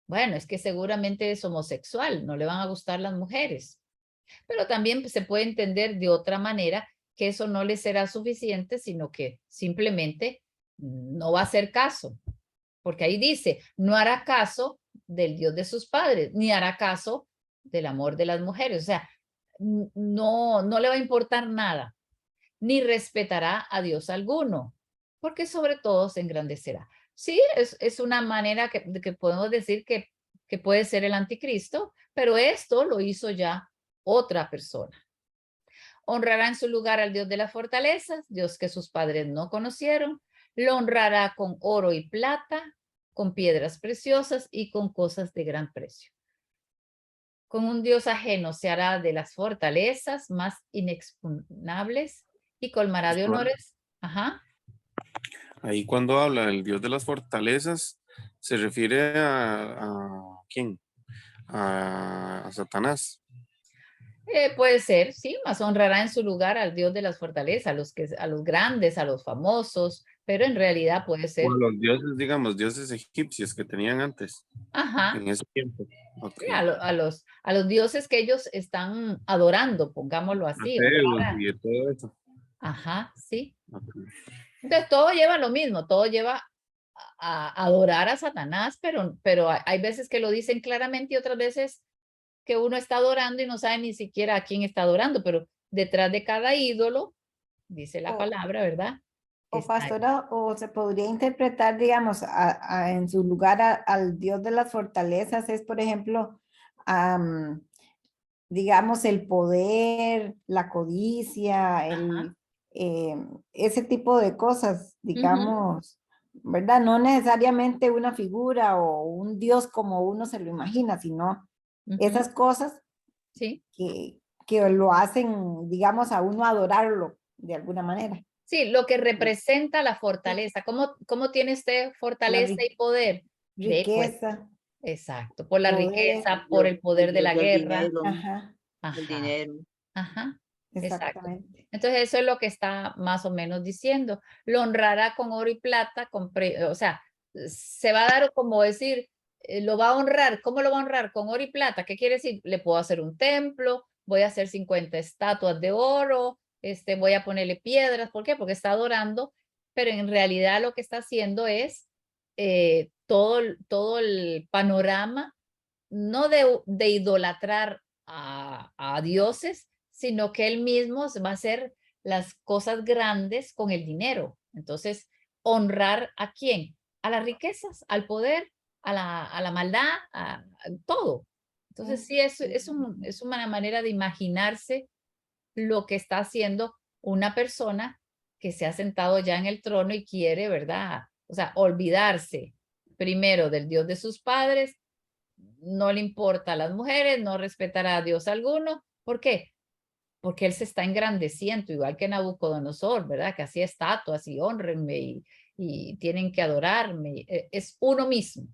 bueno, es que seguramente es homosexual, no le van a gustar las mujeres. Pero también se puede entender de otra manera que eso no le será suficiente, sino que simplemente no va a hacer caso. Porque ahí dice, no hará caso del Dios de sus padres, ni hará caso del amor de las mujeres. O sea, no le va a importar nada, ni respetará a Dios alguno, porque sobre todo se engrandecerá. Sí, es una manera que podemos decir que puede ser el anticristo, pero esto lo hizo ya otra persona. Honrará en su lugar al Dios de las fortalezas, Dios que sus padres no conocieron. Lo honrará con oro y plata, con piedras preciosas y con cosas de gran precio. Con un Dios ajeno se hará de las fortalezas más inexpugnables y colmará de honores. Ajá. Ahí cuando habla del Dios de las fortalezas, se refiere a ¿quién? A Satanás. Puede ser, sí, más honrará en su lugar al Dios de las fortalezas, a los grandes, a los famosos, pero en realidad puede ser. O a los dioses, digamos, dioses egipcios que tenían antes. Ajá. En ese tiempo. Okay. Sí, a los dioses que ellos están adorando, pongámoslo así. Y de todo eso. Ajá, sí. Okay. Entonces todo lleva lo mismo, todo lleva a adorar a Satanás, pero hay veces que lo dicen claramente y otras veces que uno está adorando y no sabe ni siquiera a quién está adorando, pero detrás de cada ídolo, dice la palabra, ¿verdad? O pastora, o se podría interpretar, digamos, en su lugar al Dios de las fortalezas es, por ejemplo, digamos, el poder, la codicia, ese tipo de cosas, digamos, ¿verdad? No necesariamente una figura o un Dios como uno se lo imagina, sino esas cosas sí. que lo hacen, digamos, a uno adorarlo de alguna manera. Sí, lo que representa la fortaleza. ¿Cómo tiene usted fortaleza y poder? Riqueza. Exacto, por la poder, riqueza, por el poder de la guerra. Dinero, Ajá. Ajá. el dinero. Ajá. exactamente. Entonces eso es lo que está más o menos diciendo. Lo honrará con oro y plata, o sea, se va a dar como decir, lo va a honrar. ¿Cómo lo va a honrar? Con oro y plata. ¿Qué quiere decir? Le puedo hacer un templo, voy a hacer 50 estatuas de oro, voy a ponerle piedras. ¿Por qué? Porque está adorando, pero en realidad lo que está haciendo es todo el panorama, no de idolatrar a dioses, sino que él mismo va a hacer las cosas grandes con el dinero. Entonces, honrar ¿a quién? A las riquezas, al poder, a la maldad, a todo. Entonces, sí, es una manera de imaginarse lo que está haciendo una persona que se ha sentado ya en el trono y quiere, ¿verdad? O sea, olvidarse primero del Dios de sus padres, no le importa a las mujeres, no respetará a Dios alguno. ¿Por qué? Porque él se está engrandeciendo, igual que Nabucodonosor, ¿verdad? Que hacía estatuas y honrenme y tienen que adorarme. Es uno mismo,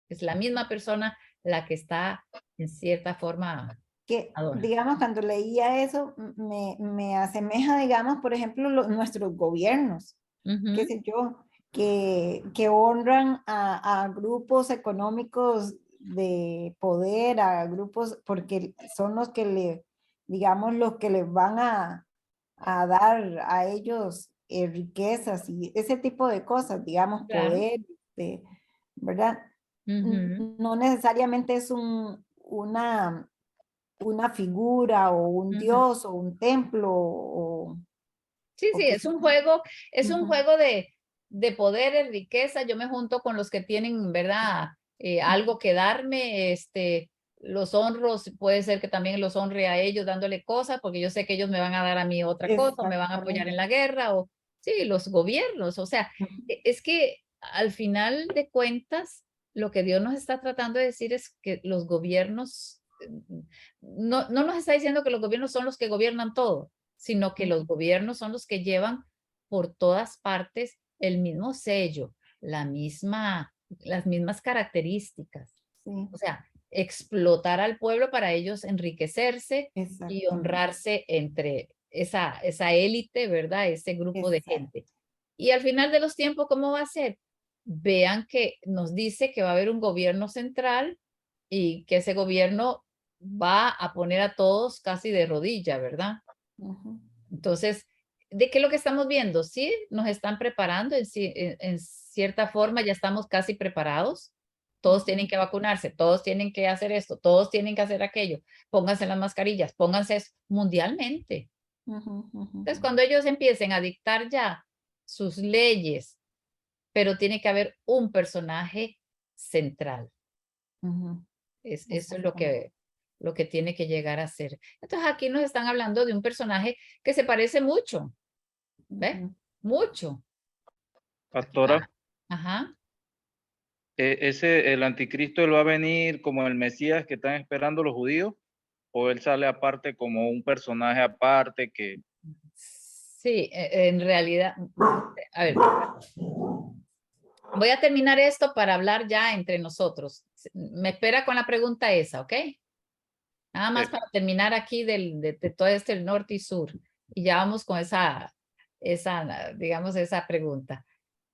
es la misma persona la que está en cierta forma Que, adorando. digamos, cuando leía eso, me asemeja, digamos, por ejemplo, nuestros gobiernos, qué sé yo, que honran a grupos económicos de poder, a grupos, porque son los que digamos, los que les van a dar a ellos riquezas y ese tipo de cosas, digamos, Claro. poder, ¿verdad? No necesariamente es una figura o un dios o un templo Sí, o sí, qué es sé un yo. juego, es un Ujú. juego de poder, de riqueza. Yo me junto con los que tienen, ¿verdad? Algo que darme, los honros, puede ser que también los honre a ellos dándole cosas, porque yo sé que ellos me van a dar a mí otra cosa, o me van a apoyar en Exactamente. la guerra, o sí, los gobiernos. O sea, es que al final de cuentas, lo que Dios nos está tratando de decir es que los gobiernos, no nos está diciendo que los gobiernos son los que gobiernan todo, sino que los gobiernos son los que llevan por todas partes el mismo sello, las mismas características. Sí, O sea, explotar al pueblo para ellos enriquecerse y exactamente. honrarse entre esa élite, ¿verdad? Ese grupo de Exacto. gente. Y al final de los tiempos, ¿cómo va a ser? Vean que nos dice que va a haber un gobierno central y que ese gobierno va a poner a todos casi de rodilla, ¿verdad? Ujú. Entonces, ¿de qué es lo que estamos viendo? Sí, nos están preparando en cierta forma, ya estamos casi preparados. Todos tienen que vacunarse, todos tienen que hacer esto, todos tienen que hacer aquello. Pónganse las mascarillas, pónganse eso mundialmente. Ujú, ujú. Entonces, cuando ellos empiecen a dictar ya sus leyes, pero tiene que haber un personaje central. Ujú. Eso es lo que tiene que llegar a ser. Entonces, aquí nos están hablando de un personaje que se parece mucho. ¿Ves? Ujú. Mucho. Pastora, Ajá. el anticristo, él va a venir como el Mesías que están esperando los judíos, o él sale aparte como un personaje aparte que... Sí, en realidad, a ver, voy a terminar esto para hablar ya entre nosotros. Me espera con la pregunta esa, ¿ok? Nada más Sí. para terminar aquí de todo el norte y sur. Y ya vamos con digamos, esa pregunta.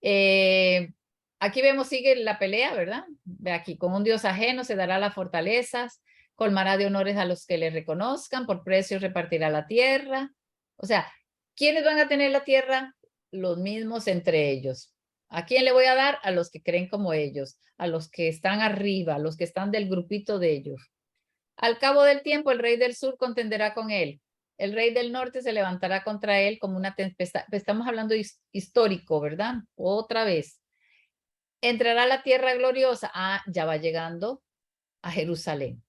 Aquí vemos, sigue la pelea, ¿verdad? Ve aquí, con un Dios ajeno se dará las fortalezas, colmará de honores a los que le reconozcan, por precios repartirá la tierra. O sea, ¿quiénes van a tener la tierra? Los mismos entre ellos. ¿A quién le voy a dar? A los que creen como ellos, a los que están arriba, a los que están del grupito de ellos. Al cabo del tiempo, el rey del sur contenderá con él. El rey del norte se levantará contra él como una tempestad. Estamos hablando histórico, ¿verdad? Otra vez. Entrará a la tierra gloriosa. Ah, ya va llegando a Jerusalén.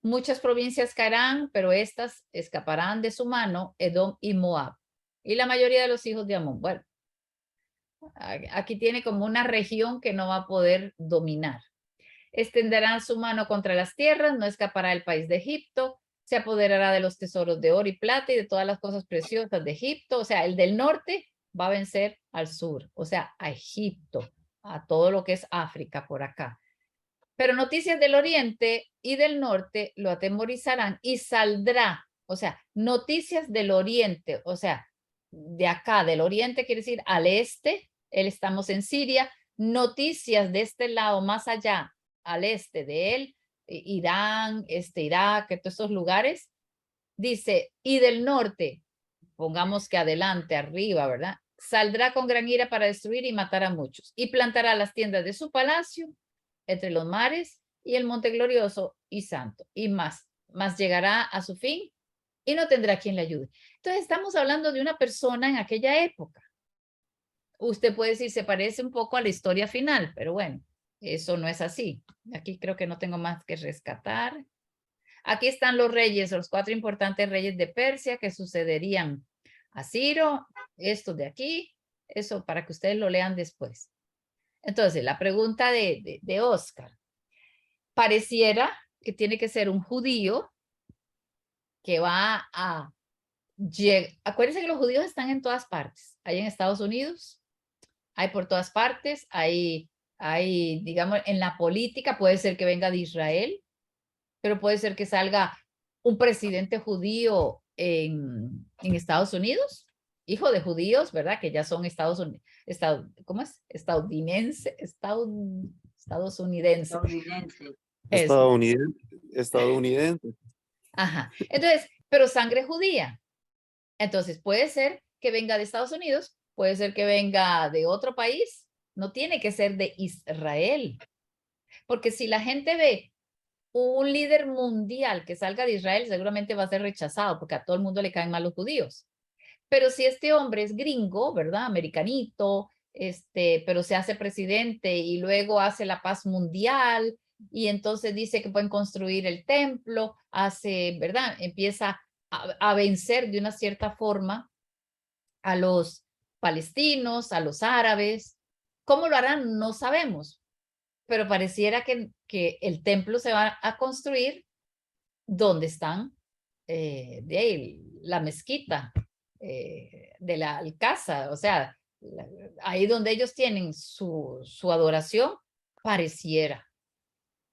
Muchas provincias caerán, pero estas escaparán de su mano, Edom y Moab. Y la mayoría de los hijos de Amón. Bueno, aquí tiene como una región que no va a poder dominar. Extenderán su mano contra las tierras, no escapará el país de Egipto, se apoderará de los tesoros de oro y plata y de todas las cosas preciosas de Egipto. O sea, el del norte va a vencer al sur, o sea, a Egipto, a todo lo que es África por acá. Pero noticias del oriente y del norte lo atemorizarán y saldrá O sea, noticias del oriente, o sea, de acá, del oriente quiere decir al este, él estamos en Siria, noticias de este lado, más allá, al este de él, Irán, Irak, todos estos lugares, dice, y del norte, pongamos que adelante, arriba, ¿verdad? Saldrá con gran ira para destruir y matar a muchos, y plantará las tiendas de su palacio entre los mares y el monte glorioso y santo, y más llegará a su fin y no tendrá quien le ayude. Entonces estamos hablando de una persona en aquella época. Usted puede decir, se parece un poco a la historia final, pero bueno, eso no es así. Aquí creo que no tengo más que rescatar. Aquí están los reyes, los 4 importantes reyes de Persia que sucederían a Ciro, estos de aquí, eso para que ustedes lo lean después. Entonces, la pregunta de Oscar. Pareciera que tiene que ser un judío que va a llegar. Acuérdense que los judíos están en todas partes. Hay en Estados Unidos, hay por todas partes, hay, digamos, en la política puede ser que venga de Israel, pero puede ser que salga un presidente judío en Estados Unidos, hijo de judíos, ¿verdad? Que ya son ¿cómo es? Estadounidense. Estadounidense. Ajá. Entonces, pero sangre judía. Entonces, puede ser que venga de Estados Unidos, puede ser que venga de otro país, no tiene que ser de Israel. Porque si la gente ve un líder mundial que salga de Israel, seguramente va a ser rechazado, porque a todo el mundo le caen mal los judíos. Pero si este hombre es gringo, ¿verdad? Americanito, pero se hace presidente y luego hace la paz mundial y entonces dice que pueden construir el templo, ¿verdad? Empieza a vencer de una cierta forma a los palestinos, a los árabes. ¿Cómo lo harán? No sabemos, pero pareciera que el templo se va a construir donde están de ahí, la mezquita de la Alcázar, o sea, ahí donde ellos tienen su adoración, pareciera.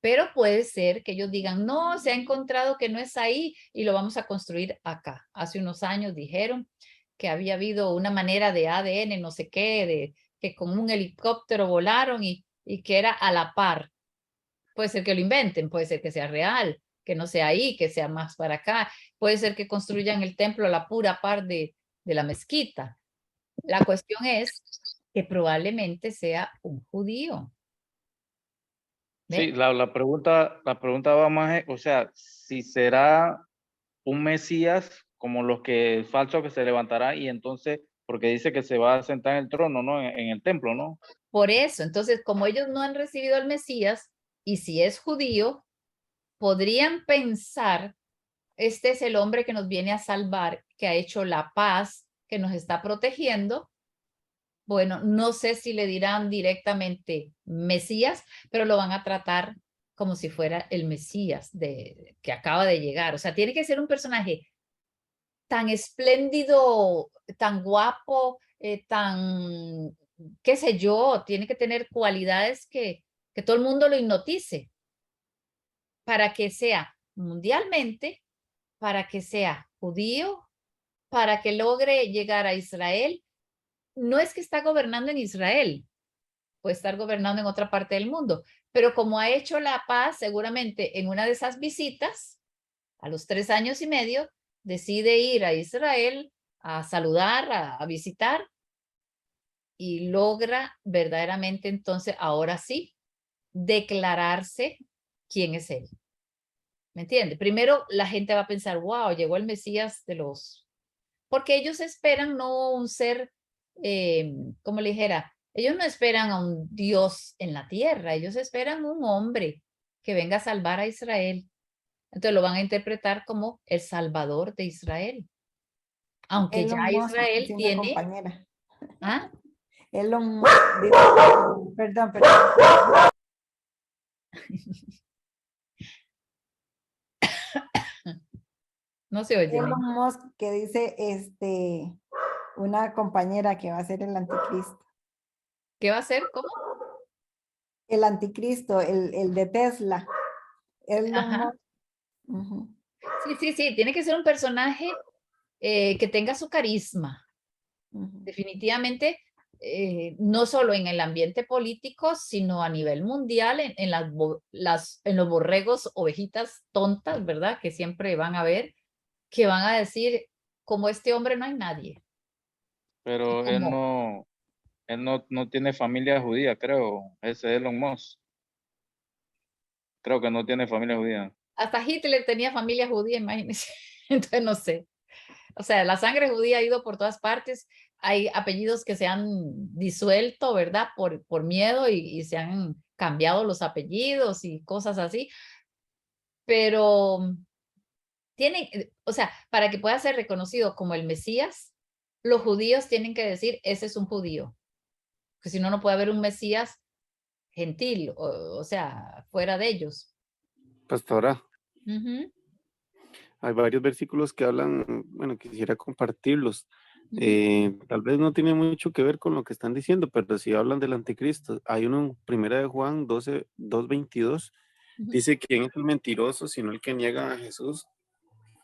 Pero puede ser que ellos digan, no, se ha encontrado que no es ahí y lo vamos a construir acá. Hace unos años dijeron que había habido una manera de ADN, no sé qué, que con un helicóptero volaron y que era a la par. Puede ser que lo inventen, puede ser que sea real, que no sea ahí, que sea más para acá. Puede ser que construyan el templo a la pura par de la mezquita. La cuestión es que probablemente sea un judío. ¿Ve? Sí, la pregunta va más, o sea, si será un Mesías como los que falsos que se levantará y entonces, porque dice que se va a sentar en el trono, ¿no? En el templo, ¿no? Por eso, entonces, como ellos no han recibido al Mesías, y si es judío, podrían pensar, este es el hombre que nos viene a salvar, que ha hecho la paz, que nos está protegiendo. Bueno, no sé si le dirán directamente Mesías, pero lo van a tratar como si fuera el Mesías que acaba de llegar. O sea, tiene que ser un personaje tan espléndido, tan guapo, tan, qué sé yo, tiene que tener cualidades que todo el mundo lo hipnotice para que sea mundialmente, para que sea judío, para que logre llegar a Israel. No es que está gobernando en Israel, puede estar gobernando en otra parte del mundo, pero como ha hecho la paz, seguramente en una de esas visitas, a los 3 años y medio, decide ir a Israel a saludar, a visitar, y logra verdaderamente entonces, ahora sí, declararse quién es él. ¿Me entiende? Primero la gente va a pensar, wow, llegó el Mesías de los... Porque ellos esperan no un ser, como le dijera, ellos no esperan a un Dios en la tierra, ellos esperan un hombre que venga a salvar a Israel. Entonces lo van a interpretar como el Salvador de Israel. Aunque Elon ya Musk, Israel dice una tiene... compañera. ¿Ah? Elon Musk, perdón. No se oye. Elon Musk que dice una compañera que va a ser el anticristo. ¿Qué va a hacer? ¿Cómo? El anticristo, el de Tesla. Elon Ajá. Musk. Sí, tiene que ser un personaje que tenga su carisma. Definitivamente, no solo en el ambiente político, sino a nivel mundial, en en los borregos, ovejitas tontas, ¿verdad? Que siempre van a ver, que van a decir, como este hombre no hay nadie. Pero él no tiene familia judía, creo. Ese es Elon Musk. Creo que no tiene familia judía. Hasta Hitler tenía familia judía, imagínense. Entonces no sé. O sea, la sangre judía ha ido por todas partes. Hay apellidos que se han disuelto, ¿verdad? Por miedo y se han cambiado los apellidos y cosas así. Pero tienen, o sea, para que pueda ser reconocido como el Mesías, los judíos tienen que decir, ese es un judío. Porque si no, no puede haber un Mesías gentil, o sea, fuera de ellos. Pastora, Ujú, hay varios versículos que hablan, bueno, quisiera compartirlos. ujú, Tal vez no tiene mucho que ver con lo que están diciendo, pero si hablan del anticristo. Hay uno en Primera de Juan 2:22, ujú, dice: ¿quién es el mentiroso sino el que niega a Jesús?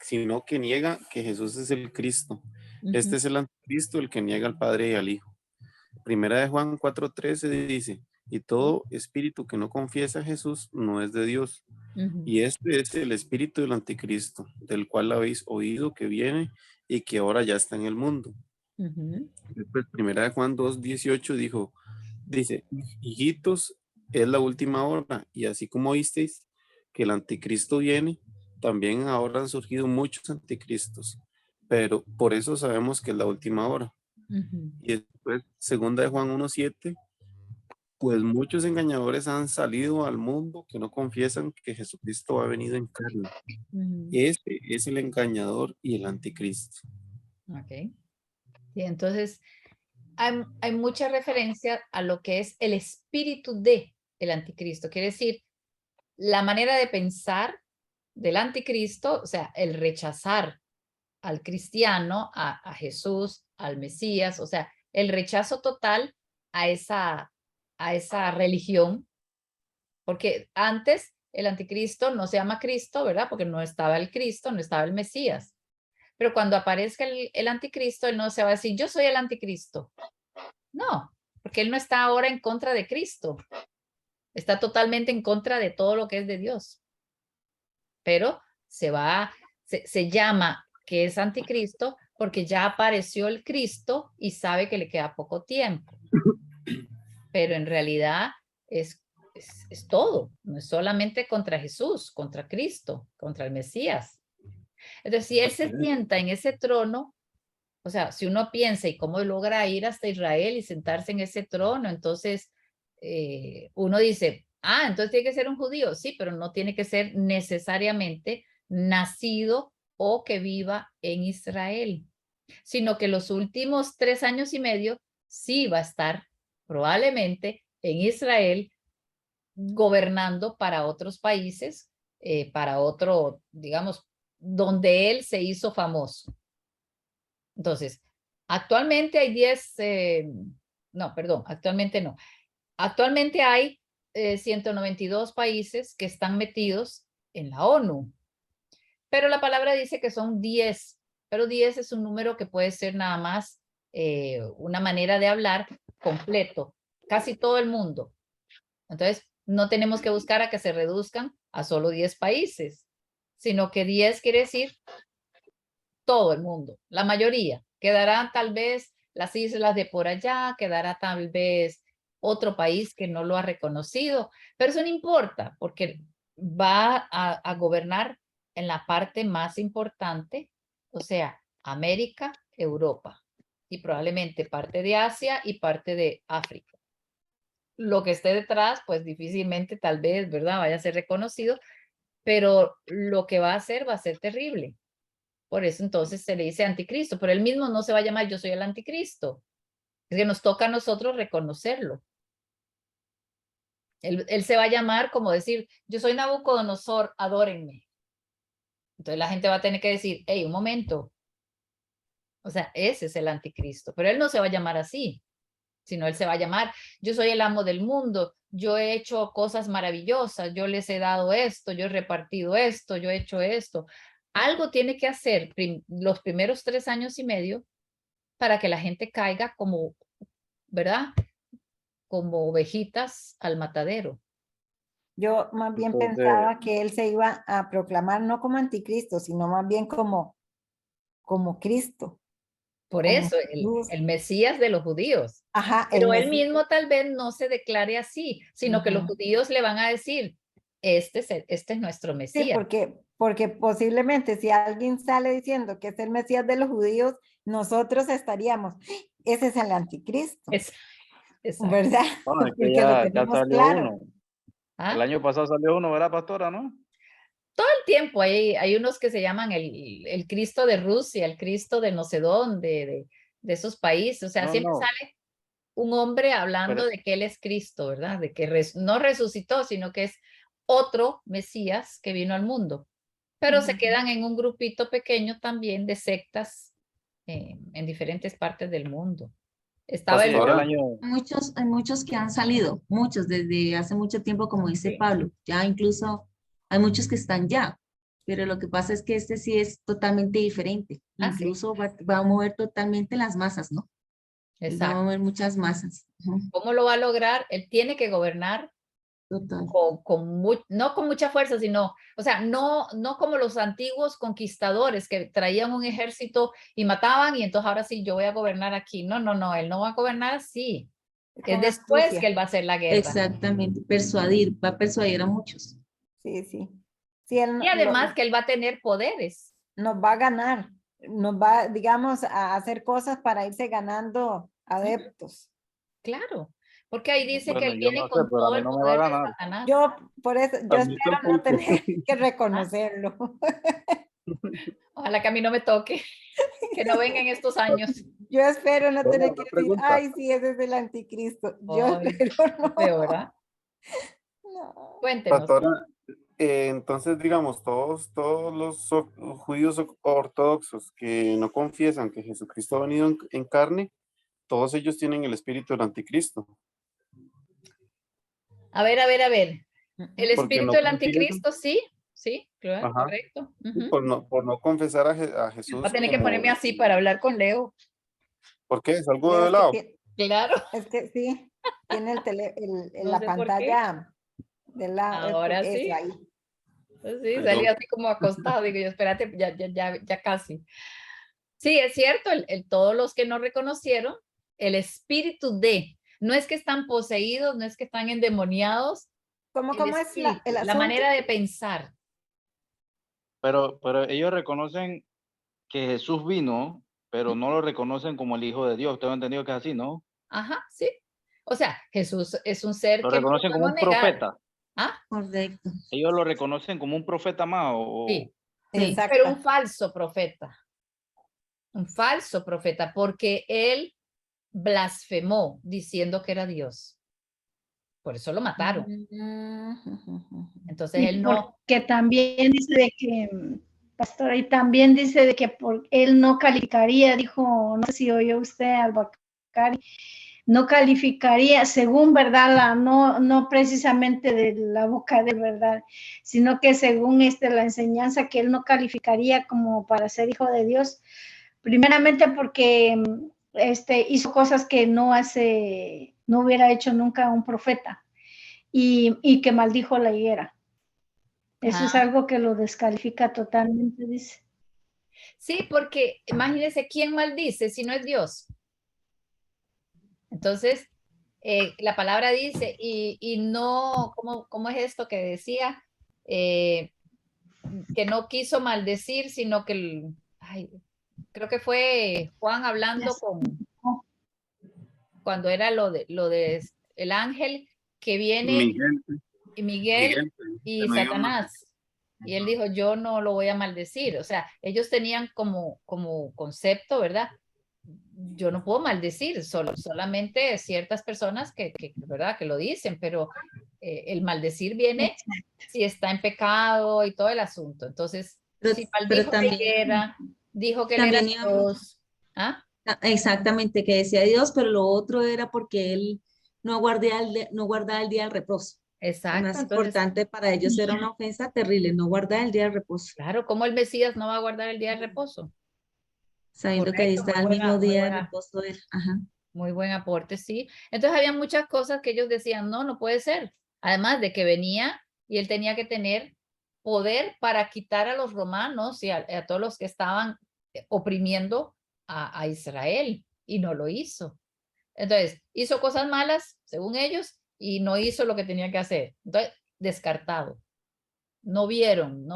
Sino que niega que Jesús es el Cristo. ujú, Este es el anticristo, el que niega al Padre y al Hijo. Primera de Juan 4:13 dice: y todo espíritu que no confiesa a Jesús no es de Dios. ujú, Y este es el espíritu del anticristo, del cual habéis oído que viene y que ahora ya está en el mundo. ujú, Después, Primera de Juan 2:18 dice: hijitos, es la última hora, y así como oísteis que el anticristo viene, también ahora han surgido muchos anticristos, pero por eso sabemos que es la última hora. ujú, Y después, Segunda de Juan 1:7, pues muchos engañadores han salido al mundo que no confiesan que Jesucristo ha venido en carne. ujú. Este es el engañador y el anticristo. Ok. Sí, entonces hay mucha referencia a lo que es el espíritu de el anticristo. Quiere decir, la manera de pensar del anticristo, o sea, el rechazar al cristiano, a Jesús, al Mesías, o sea, el rechazo total a esa religión, porque antes el anticristo no se llama Cristo, ¿verdad? Porque no estaba el Cristo, no estaba el Mesías. Pero cuando aparezca el anticristo, él no se va a decir, yo soy el anticristo. No, porque él no está ahora en contra de Cristo. Está totalmente en contra de todo lo que es de Dios. Pero se llama que es anticristo porque ya apareció el Cristo y sabe que le queda poco tiempo. Pero en realidad es todo, no es solamente contra Jesús, contra Cristo, contra el Mesías. Entonces, si él se sienta en ese trono, o sea, si uno piensa y cómo logra ir hasta Israel y sentarse en ese trono, entonces uno dice, ah, entonces tiene que ser un judío, sí, pero no tiene que ser necesariamente nacido o que viva en Israel, sino que los últimos 3 años y medio sí va a estar probablemente en Israel gobernando para otros países, para otro, digamos, donde él se hizo famoso. Entonces, actualmente hay 10, no, perdón, actualmente no. Actualmente hay 192 países que están metidos en la ONU, pero la palabra dice que son 10, pero 10 es un número que puede ser nada más una manera de hablar completo, casi todo el mundo. Entonces, no tenemos que buscar a que se reduzcan a solo 10 países, sino que 10 quiere decir todo el mundo, la mayoría. Quedarán tal vez las islas de por allá, quedará tal vez otro país que no lo ha reconocido, pero eso no importa porque va a gobernar en la parte más importante, o sea, América, Europa y probablemente parte de Asia y parte de África. Lo que esté detrás, pues difícilmente tal vez, ¿verdad? Vaya a ser reconocido, pero lo que va a ser terrible. Por eso entonces se le dice anticristo, pero él mismo no se va a llamar yo soy el anticristo. Es que nos toca a nosotros reconocerlo. Él se va a llamar como decir, yo soy Nabucodonosor, adórenme. Entonces la gente va a tener que decir, hey, un momento. O sea, ese es el anticristo, pero él no se va a llamar así, sino él se va a llamar, yo soy el amo del mundo, yo he hecho cosas maravillosas, yo les he dado esto, yo he repartido esto, yo he hecho esto. algo tiene que hacer los primeros 3 años y medio para que la gente caiga como, ¿verdad? Como ovejitas al matadero. Yo más bien Entonces, pensaba que él se iba a proclamar no como anticristo, sino más bien como Cristo. Por como eso, Jesús. el Mesías de los judíos. Ajá, Pero él Mesías. mismo tal vez no se declare así, sino que los Ujú. judíos le van a decir, este es nuestro Sí, Mesías. porque posiblemente si alguien sale diciendo que es el Mesías de los judíos, nosotros estaríamos, ese es el anticristo, Exacto. ¿verdad? bueno, es que Porque lo ya tenemos salió claro. uno. ¿Ah? El año pasado salió uno, ¿verdad, pastora, no? Todo el tiempo hay unos que se llaman el Cristo de Rusia, el Cristo de no sé dónde, de esos países. O sea, No, siempre no, sale un hombre hablando pero, de que él es Cristo, ¿verdad? De que no resucitó, sino que es otro Mesías que vino al mundo. Pero se Ujú. quedan en un grupito pequeño también de sectas en diferentes partes del mundo. Estaba sí, es que el Pastora, año, Hay muchos que han salido, muchos desde hace mucho tiempo, como dice Sí. Pablo. Ya incluso hay muchos que están ya, pero lo que pasa es que este sí es totalmente diferente. Ah, sí, Incluso va a mover totalmente las masas, ¿no? Él va a exacto. mover muchas masas. Ujú, ¿Cómo lo va a lograr? Él tiene que gobernar total. no con mucha fuerza, sino, o sea, no como los antiguos conquistadores que traían un ejército y mataban y entonces ahora sí yo voy a gobernar aquí. No, él no va a gobernar así. Es Con después astucia. que él va a hacer la guerra. Exactamente. Persuadir, va a persuadir a muchos. Sí, sí. Sí, él Y además que él va a tener poderes. nos va a ganar, nos va, digamos, a hacer cosas para irse ganando adeptos. Claro, porque ahí dice que bueno, él yo viene no sé, con pero a todo mí el no me va a poder de ganar. Satanás. Yo, por eso, yo ¿has visto el espero no pulpo? tener que reconocerlo. Ojalá que a mí no me toque, que no vengan estos años. Yo espero no Bueno, tener que una decir, pregunta. ay, sí, ese es el anticristo. Yo Ay, espero qué feo, ¿verdad? no. Cuéntenos. Pastora, entonces, digamos, todos los judíos ortodoxos que no confiesan que Jesucristo ha venido en carne, todos ellos tienen el espíritu del anticristo, A ver. El porque espíritu no del confiesan, anticristo, sí, claro, ajá, correcto. y Ujú. por no confesar a Va a Jesús tener que como, ponerme así para hablar con Leo. ¿por qué? ¿Es algo Leo, de es que, lado? Claro, es que sí, tiene no la sé por qué. pantalla de lado, es Ahora eso sí. ahí. Pues sí, Perdón. salía así como acostado. Digo yo, espérate, ya casi. Sí, es cierto, todos los que no reconocieron, el espíritu no es que están poseídos, no es que están endemoniados, el ¿Cómo es el espíritu, la asunto? manera de pensar. Pero ellos reconocen que Jesús vino, pero no lo reconocen como el Hijo de Dios. Tengo entendido que es así, ¿no? Ajá, sí. O sea, Jesús es un ser Lo que no lo reconocen como podemos un negar. profeta. Ah, Correcto. Ellos lo reconocen como un profeta más sí, Sí. pero un Exacto. falso profeta, porque él blasfemó diciendo que era Dios. Por eso lo mataron. Entonces Y él no, porque también dice de que, pastora, y también dice de que él no calificaría, dijo, no sé si oyó usted al Bacari, no calificaría, según verdad, no precisamente de la boca de verdad, sino que según la enseñanza que él no calificaría como para ser hijo de Dios, primeramente porque hizo cosas que no hubiera hecho nunca un profeta, y que maldijo la higuera. Eso es algo que lo descalifica totalmente, dice. sí, porque imagínense quién maldice si no es Dios. Entonces, la palabra dice, y no, ¿cómo es esto que decía? Que no quiso maldecir, sino que, creo que fue Juan hablando cuando era lo de el ángel que viene, Miguel, y Miguel se y me dio una- Satanás. Y él dijo, yo no lo voy a maldecir. O sea, ellos tenían como concepto, ¿verdad? Yo no puedo maldecir, solamente ciertas personas ¿verdad? Que lo dicen, pero el maldecir viene si está en pecado y todo el asunto. Entonces, si Pero maldijo la también, higuera, dijo que él era también íbamos, Dios. ¿Ah? exactamente, que decía Dios, pero lo otro era porque él no guardaba el día del reposo. Exacto. Más Entonces, importante, para ellos era una ofensa terrible, no guardar el día de reposo, claro, ¿cómo el Mesías no va a guardar el día de reposo? sabiendo que ahí Correcto, está el mismo muy día de buena, reposo de él. Ajá. muy buen aporte, sí. Entonces había muchas cosas que ellos decían, no, no puede ser. Además de que venía y él tenía que tener poder para quitar a los romanos y a todos los que estaban oprimiendo a Israel, y no lo hizo. Entonces, hizo cosas malas, según ellos, y no hizo lo que tenía que hacer. Entonces, descartado. No vieron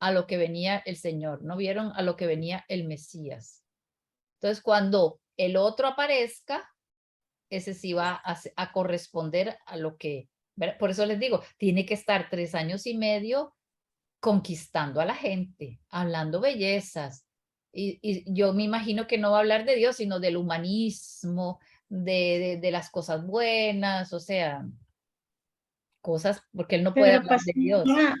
a lo que venía el Señor, no vieron a lo que venía el Mesías. Entonces, cuando el otro aparezca, ese sí va a corresponder a lo que, ¿verdad? Por eso les digo, tiene que estar 3 años y medio conquistando a la gente, hablando bellezas. Y yo me imagino que no va a hablar de Dios, sino del humanismo, de las cosas buenas, o sea, cosas, porque él no puede Pero hablar de Dios. pastora,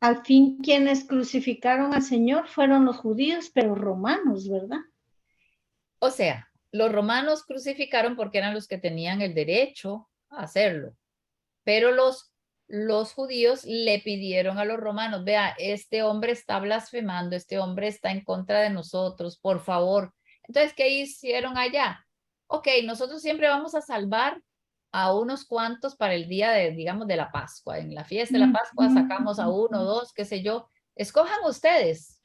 al fin quienes crucificaron al Señor fueron los judíos, pero romanos, ¿verdad? O sea, los romanos crucificaron porque eran los que tenían el derecho a hacerlo, pero los judíos le pidieron a los romanos, vea, este hombre está blasfemando, este hombre está en contra de nosotros, por favor. Entonces, ¿qué hicieron allá? Ok, nosotros siempre vamos a salvar a unos cuantos para el día de, digamos, de la Pascua. En la fiesta de la Pascua sacamos a 1, 2, qué sé yo. Escojan ustedes.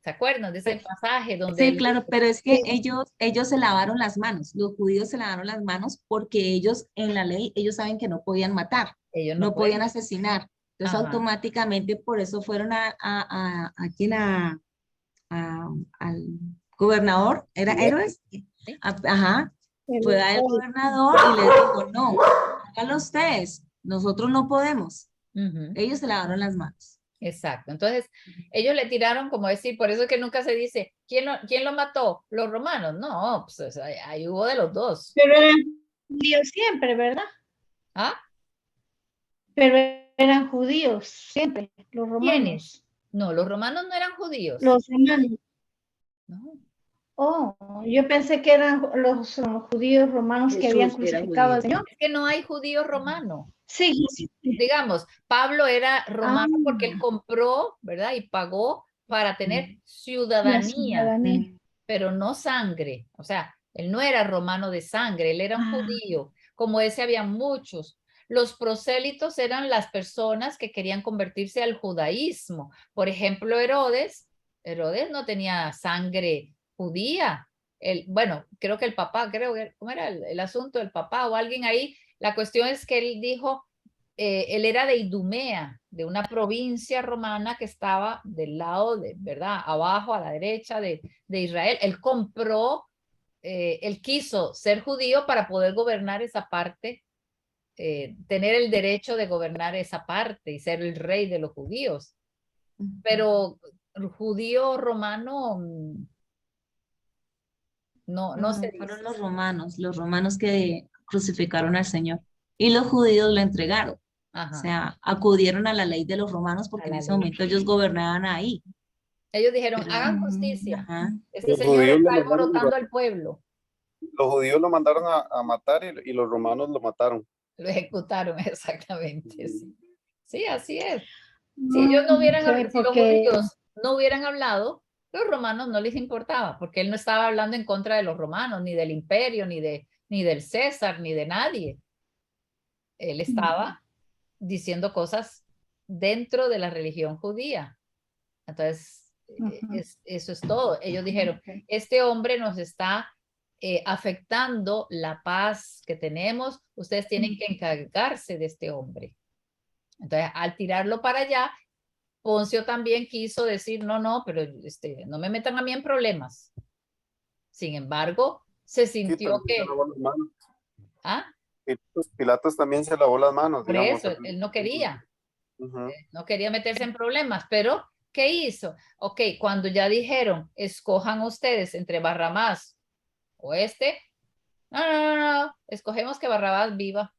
¿Se acuerdan de ese pasaje donde Sí, él claro, dice, pero es que ellos se lavaron las manos, los judíos se lavaron las manos porque ellos en la ley, ellos saben que no podían matar, ellos no no podían pueden? asesinar. Entonces Ajá. automáticamente por eso fueron al gobernador, ¿era héroes? Sí. Ajá, fue al gobernador y les dijo, no, háganlo ustedes, nosotros no podemos. Ujú. Ellos se lavaron las manos. Exacto. Entonces, ellos le tiraron, como decir, por eso es que nunca se dice, ¿quién lo mató? ¿Los romanos? No, pues ahí hubo de los dos. Pero eran judíos siempre, ¿verdad? ¿Ah? Pero eran judíos siempre, los ¿Quiénes? romanos. No, los romanos no eran judíos. Los romanos. No. Oh, yo pensé que eran los judíos romanos que habían Jesús era crucificado al judío. Señor. Es que no hay judío romano. Sí, sí. Digamos, Pablo era romano porque él Ah, compró, ¿verdad? Y pagó para tener la ciudadanía, ciudadanía. pero no sangre. O sea, él no era romano de sangre, él era un Ah, judío. Como ese había muchos. Los prosélitos eran las personas que querían convertirse al judaísmo. Por ejemplo, Herodes no tenía sangre judía. Bueno, creo que el papá, ¿cómo era el asunto del papá o alguien ahí? La cuestión es que él dijo, él era de Idumea, de una provincia romana que estaba del lado de, ¿verdad? Abajo, a la derecha de Israel. Él compró, él quiso ser judío para poder gobernar esa parte, tener el derecho de gobernar esa parte y ser el rey de los judíos. Pero judío romano, no No, se fueron dice. los romanos que crucificaron al Señor. Y los judíos lo entregaron. O Ajá, sea, acudieron a la ley de los romanos a porque en la ese ley. momento ellos gobernaban ahí. Ellos dijeron, Pero, hagan justicia. ajá, Este Los señor judíos lo está mandaron, alborotando al pueblo. los judíos lo mandaron a matar y los romanos lo mataron. Lo ejecutaron, exactamente, Mm. sí. Sí, así es. Si ellos no hubieran, sí, si los porque judíos no hubieran hablado, los romanos no les importaba, porque él no estaba hablando en contra de los romanos, ni del imperio, ni del César, ni de nadie. Él estaba diciendo cosas dentro de la religión judía. Entonces, eso es todo. Ellos dijeron, este hombre nos está afectando la paz que tenemos, ustedes tienen que encargarse de este hombre. Entonces, al tirarlo para allá, Poncio también quiso decir, no, pero no me metan a mí en problemas. Sin embargo, se Sí, sintió también se lavó las manos. ¿ah? Pilatos también se lavó las manos, Por digamos. eso, él no quería. Ujú. No quería meterse en problemas, pero ¿qué hizo? Ok, cuando ya dijeron, escojan ustedes entre Barrabás o no, escogemos que Barrabás viva.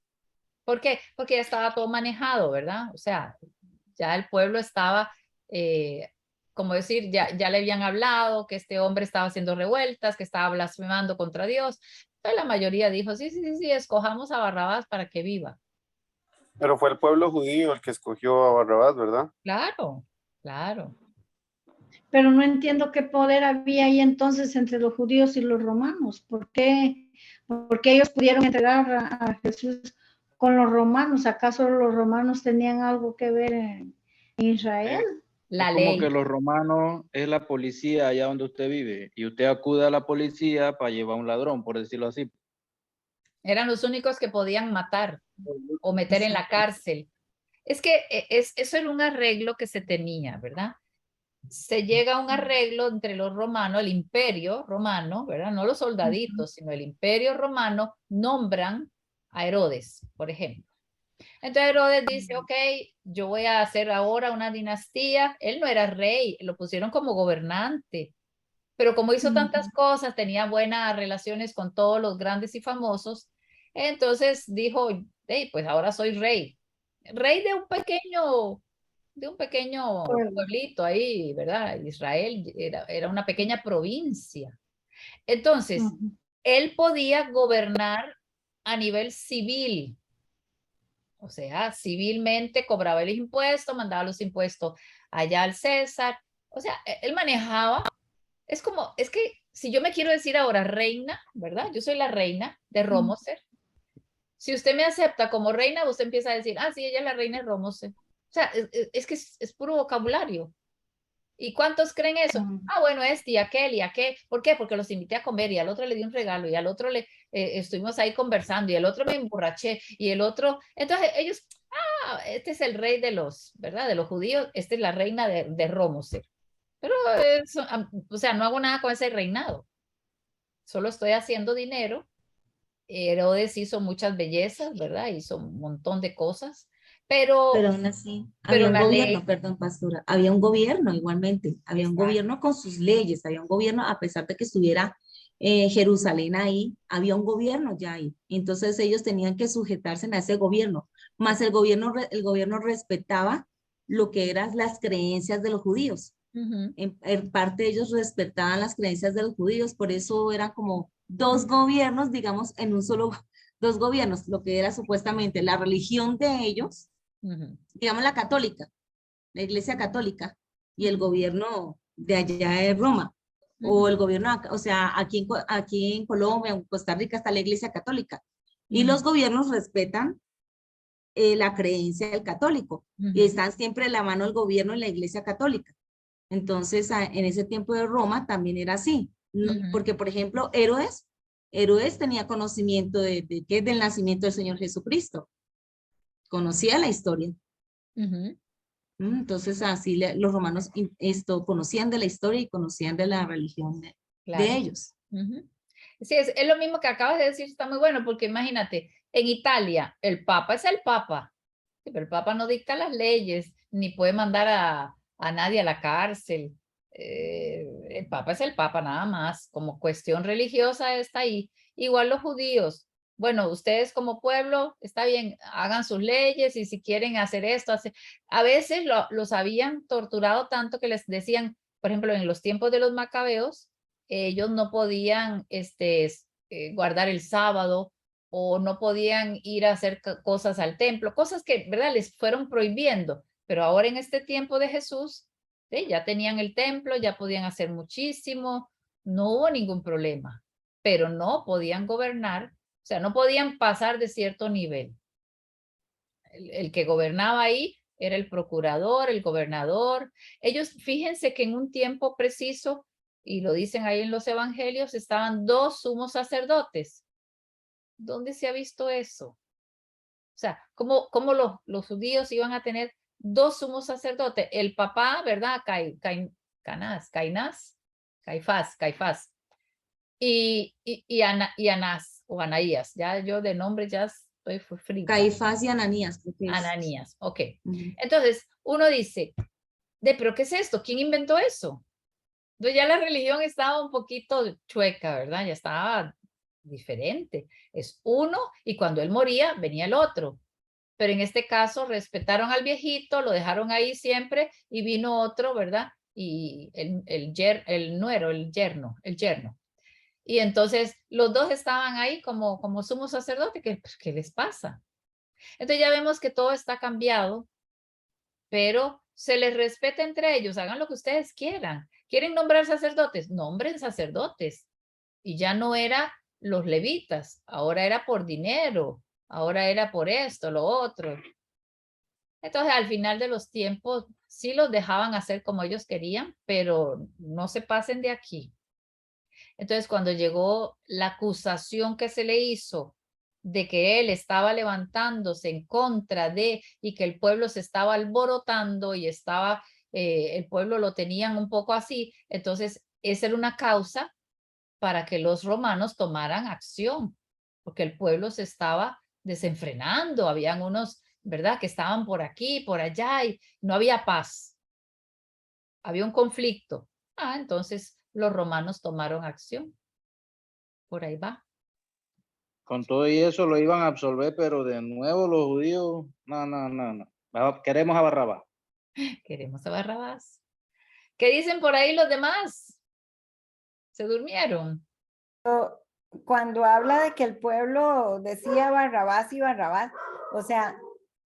¿Por qué? Porque ya estaba todo manejado, ¿verdad? O sea, ya el pueblo estaba, como decir, ya le habían hablado que este hombre estaba haciendo revueltas, que estaba blasfemando contra Dios. Entonces la mayoría dijo, sí, sí, sí, sí, escojamos a Barrabás para que viva. Pero fue el pueblo judío el que escogió a Barrabás, ¿verdad? Claro, claro. Pero no entiendo qué poder había ahí entonces entre los judíos y los romanos. ¿Por qué ellos pudieron entregar a Jesús con los romanos? ¿Acaso los romanos tenían algo que ver en Israel? La Es como ley. que los romanos es la policía allá donde usted vive y usted acude a la policía para llevar a un ladrón, por decirlo así. Eran los únicos que podían matar o meter en la cárcel. Es que eso era un arreglo que se tenía, ¿verdad? Se llega a un arreglo entre los romanos, el imperio romano, ¿verdad? No los soldaditos, sino el imperio romano, nombran a Herodes, por ejemplo. Entonces Herodes dice, ok, yo voy a hacer ahora una dinastía. Él no era rey, lo pusieron como gobernante, pero como hizo tantas cosas, tenía buenas relaciones con todos los grandes y famosos, entonces dijo, hey, pues ahora soy rey. Rey de un pequeño pueblito ahí, ¿verdad? Israel era una pequeña provincia. Entonces, él podía gobernar a nivel civil, o sea, civilmente cobraba el impuesto, mandaba los impuestos allá al César, o sea, él manejaba, es que si yo me quiero decir ahora reina, ¿verdad? Yo soy la reina de Romoser. Si usted me acepta como reina, usted empieza a decir, ah, sí, ella es la reina de Romoser. O sea, es que es puro vocabulario. ¿Y cuántos creen eso? Ah, bueno, y aquel y aquel. ¿Por qué? Porque los invité a comer y al otro le di un regalo y al otro le estuvimos ahí conversando y al otro me emborraché y el otro. Entonces ellos, este es el rey de los, ¿verdad? De los judíos, esta es la reina de Romoser. Pero eso, o sea, no hago nada con ese reinado. Solo estoy haciendo dinero. Herodes hizo muchas bellezas, ¿verdad? Hizo un montón de cosas, Pero pero aún así, había un la gobierno, ley. perdón, pastora, había un gobierno igualmente, había un Exacto. gobierno con sus leyes, había un gobierno, a pesar de que estuviera Jerusalén ahí, había un gobierno ya ahí. Entonces ellos tenían que sujetarse a ese gobierno, más el gobierno respetaba lo que eran las creencias de los judíos. En parte ellos respetaban las creencias de los judíos, por eso eran como dos gobiernos, digamos, en un solo, dos gobiernos, lo que era supuestamente la religión de ellos, digamos la católica, la iglesia católica y el gobierno de allá de Roma, o el gobierno, o sea, aquí en Colombia, en Costa Rica está la iglesia católica, y los gobiernos respetan la creencia del católico, y están siempre de la mano el gobierno y la iglesia católica. Entonces, en ese tiempo de Roma también era así, porque por ejemplo, Herodes tenía conocimiento de qué es del nacimiento del Señor Jesucristo, conocía la historia. Entonces, así los romanos esto conocían de la historia y conocían de la religión de ellos. Sí, es lo mismo que acabas de decir, está muy bueno, porque imagínate, en Italia, el Papa es el Papa, pero el Papa no dicta las leyes, ni puede mandar a nadie a la cárcel. El Papa es el Papa nada más, como cuestión religiosa está ahí. Igual los judíos, bueno, ustedes como pueblo, está bien, hagan sus leyes y si quieren hacer esto, a veces los habían torturado tanto que les decían, por ejemplo, en los tiempos de los macabeos, ellos no podían guardar el sábado o no podían ir a hacer cosas al templo, cosas que, ¿verdad?, les fueron prohibiendo. Pero ahora en este tiempo de Jesús, ya tenían el templo, ya podían hacer muchísimo, no hubo ningún problema, pero no podían gobernar, o sea, no podían pasar de cierto nivel. El que gobernaba ahí era el procurador, el gobernador. Ellos, fíjense que en un tiempo preciso, y lo dicen ahí en los evangelios, estaban dos sumos sacerdotes. ¿Dónde se ha visto eso? O sea, ¿cómo los judíos iban a tener dos sumos sacerdotes? El papá, ¿verdad? Caifás. Y Anás o Anaías. Ya yo de nombre ya estoy frita. Caifás y Ananías, creo que es. Ananías, ok. Entonces, uno dice, ¿pero qué es esto? ¿Quién inventó eso? Entonces ya la religión estaba un poquito chueca, ¿verdad? Ya estaba diferente. Es uno y cuando él moría venía el otro. Pero en este caso respetaron al viejito, lo dejaron ahí siempre y vino otro, ¿verdad? Y el yerno. Y entonces los dos estaban ahí como sumo sacerdote, ¿qué les pasa? Entonces ya vemos que todo está cambiado, pero se les respeta entre ellos, hagan lo que ustedes quieran. ¿Quieren nombrar sacerdotes? Nombren sacerdotes. Y ya no era los levitas, ahora era por dinero, ahora era por esto, lo otro. Entonces al final de los tiempos sí los dejaban hacer como ellos querían, pero no se pasen de aquí. Entonces cuando llegó la acusación que se le hizo de que él estaba levantándose en contra de y que el pueblo se estaba alborotando y estaba, el pueblo lo tenían un poco así, entonces esa era una causa para que los romanos tomaran acción, porque el pueblo se estaba desenfrenando, habían unos, ¿verdad?, que estaban por aquí, por allá y no había paz, había un conflicto. Entonces los romanos tomaron acción. Por ahí va. Con todo y eso lo iban a absolver, pero de nuevo los judíos, no. Queremos a Barrabás. Queremos a Barrabás. ¿Qué dicen por ahí los demás? ¿Se durmieron? Cuando habla de que el pueblo decía Barrabás y Barrabás, o sea,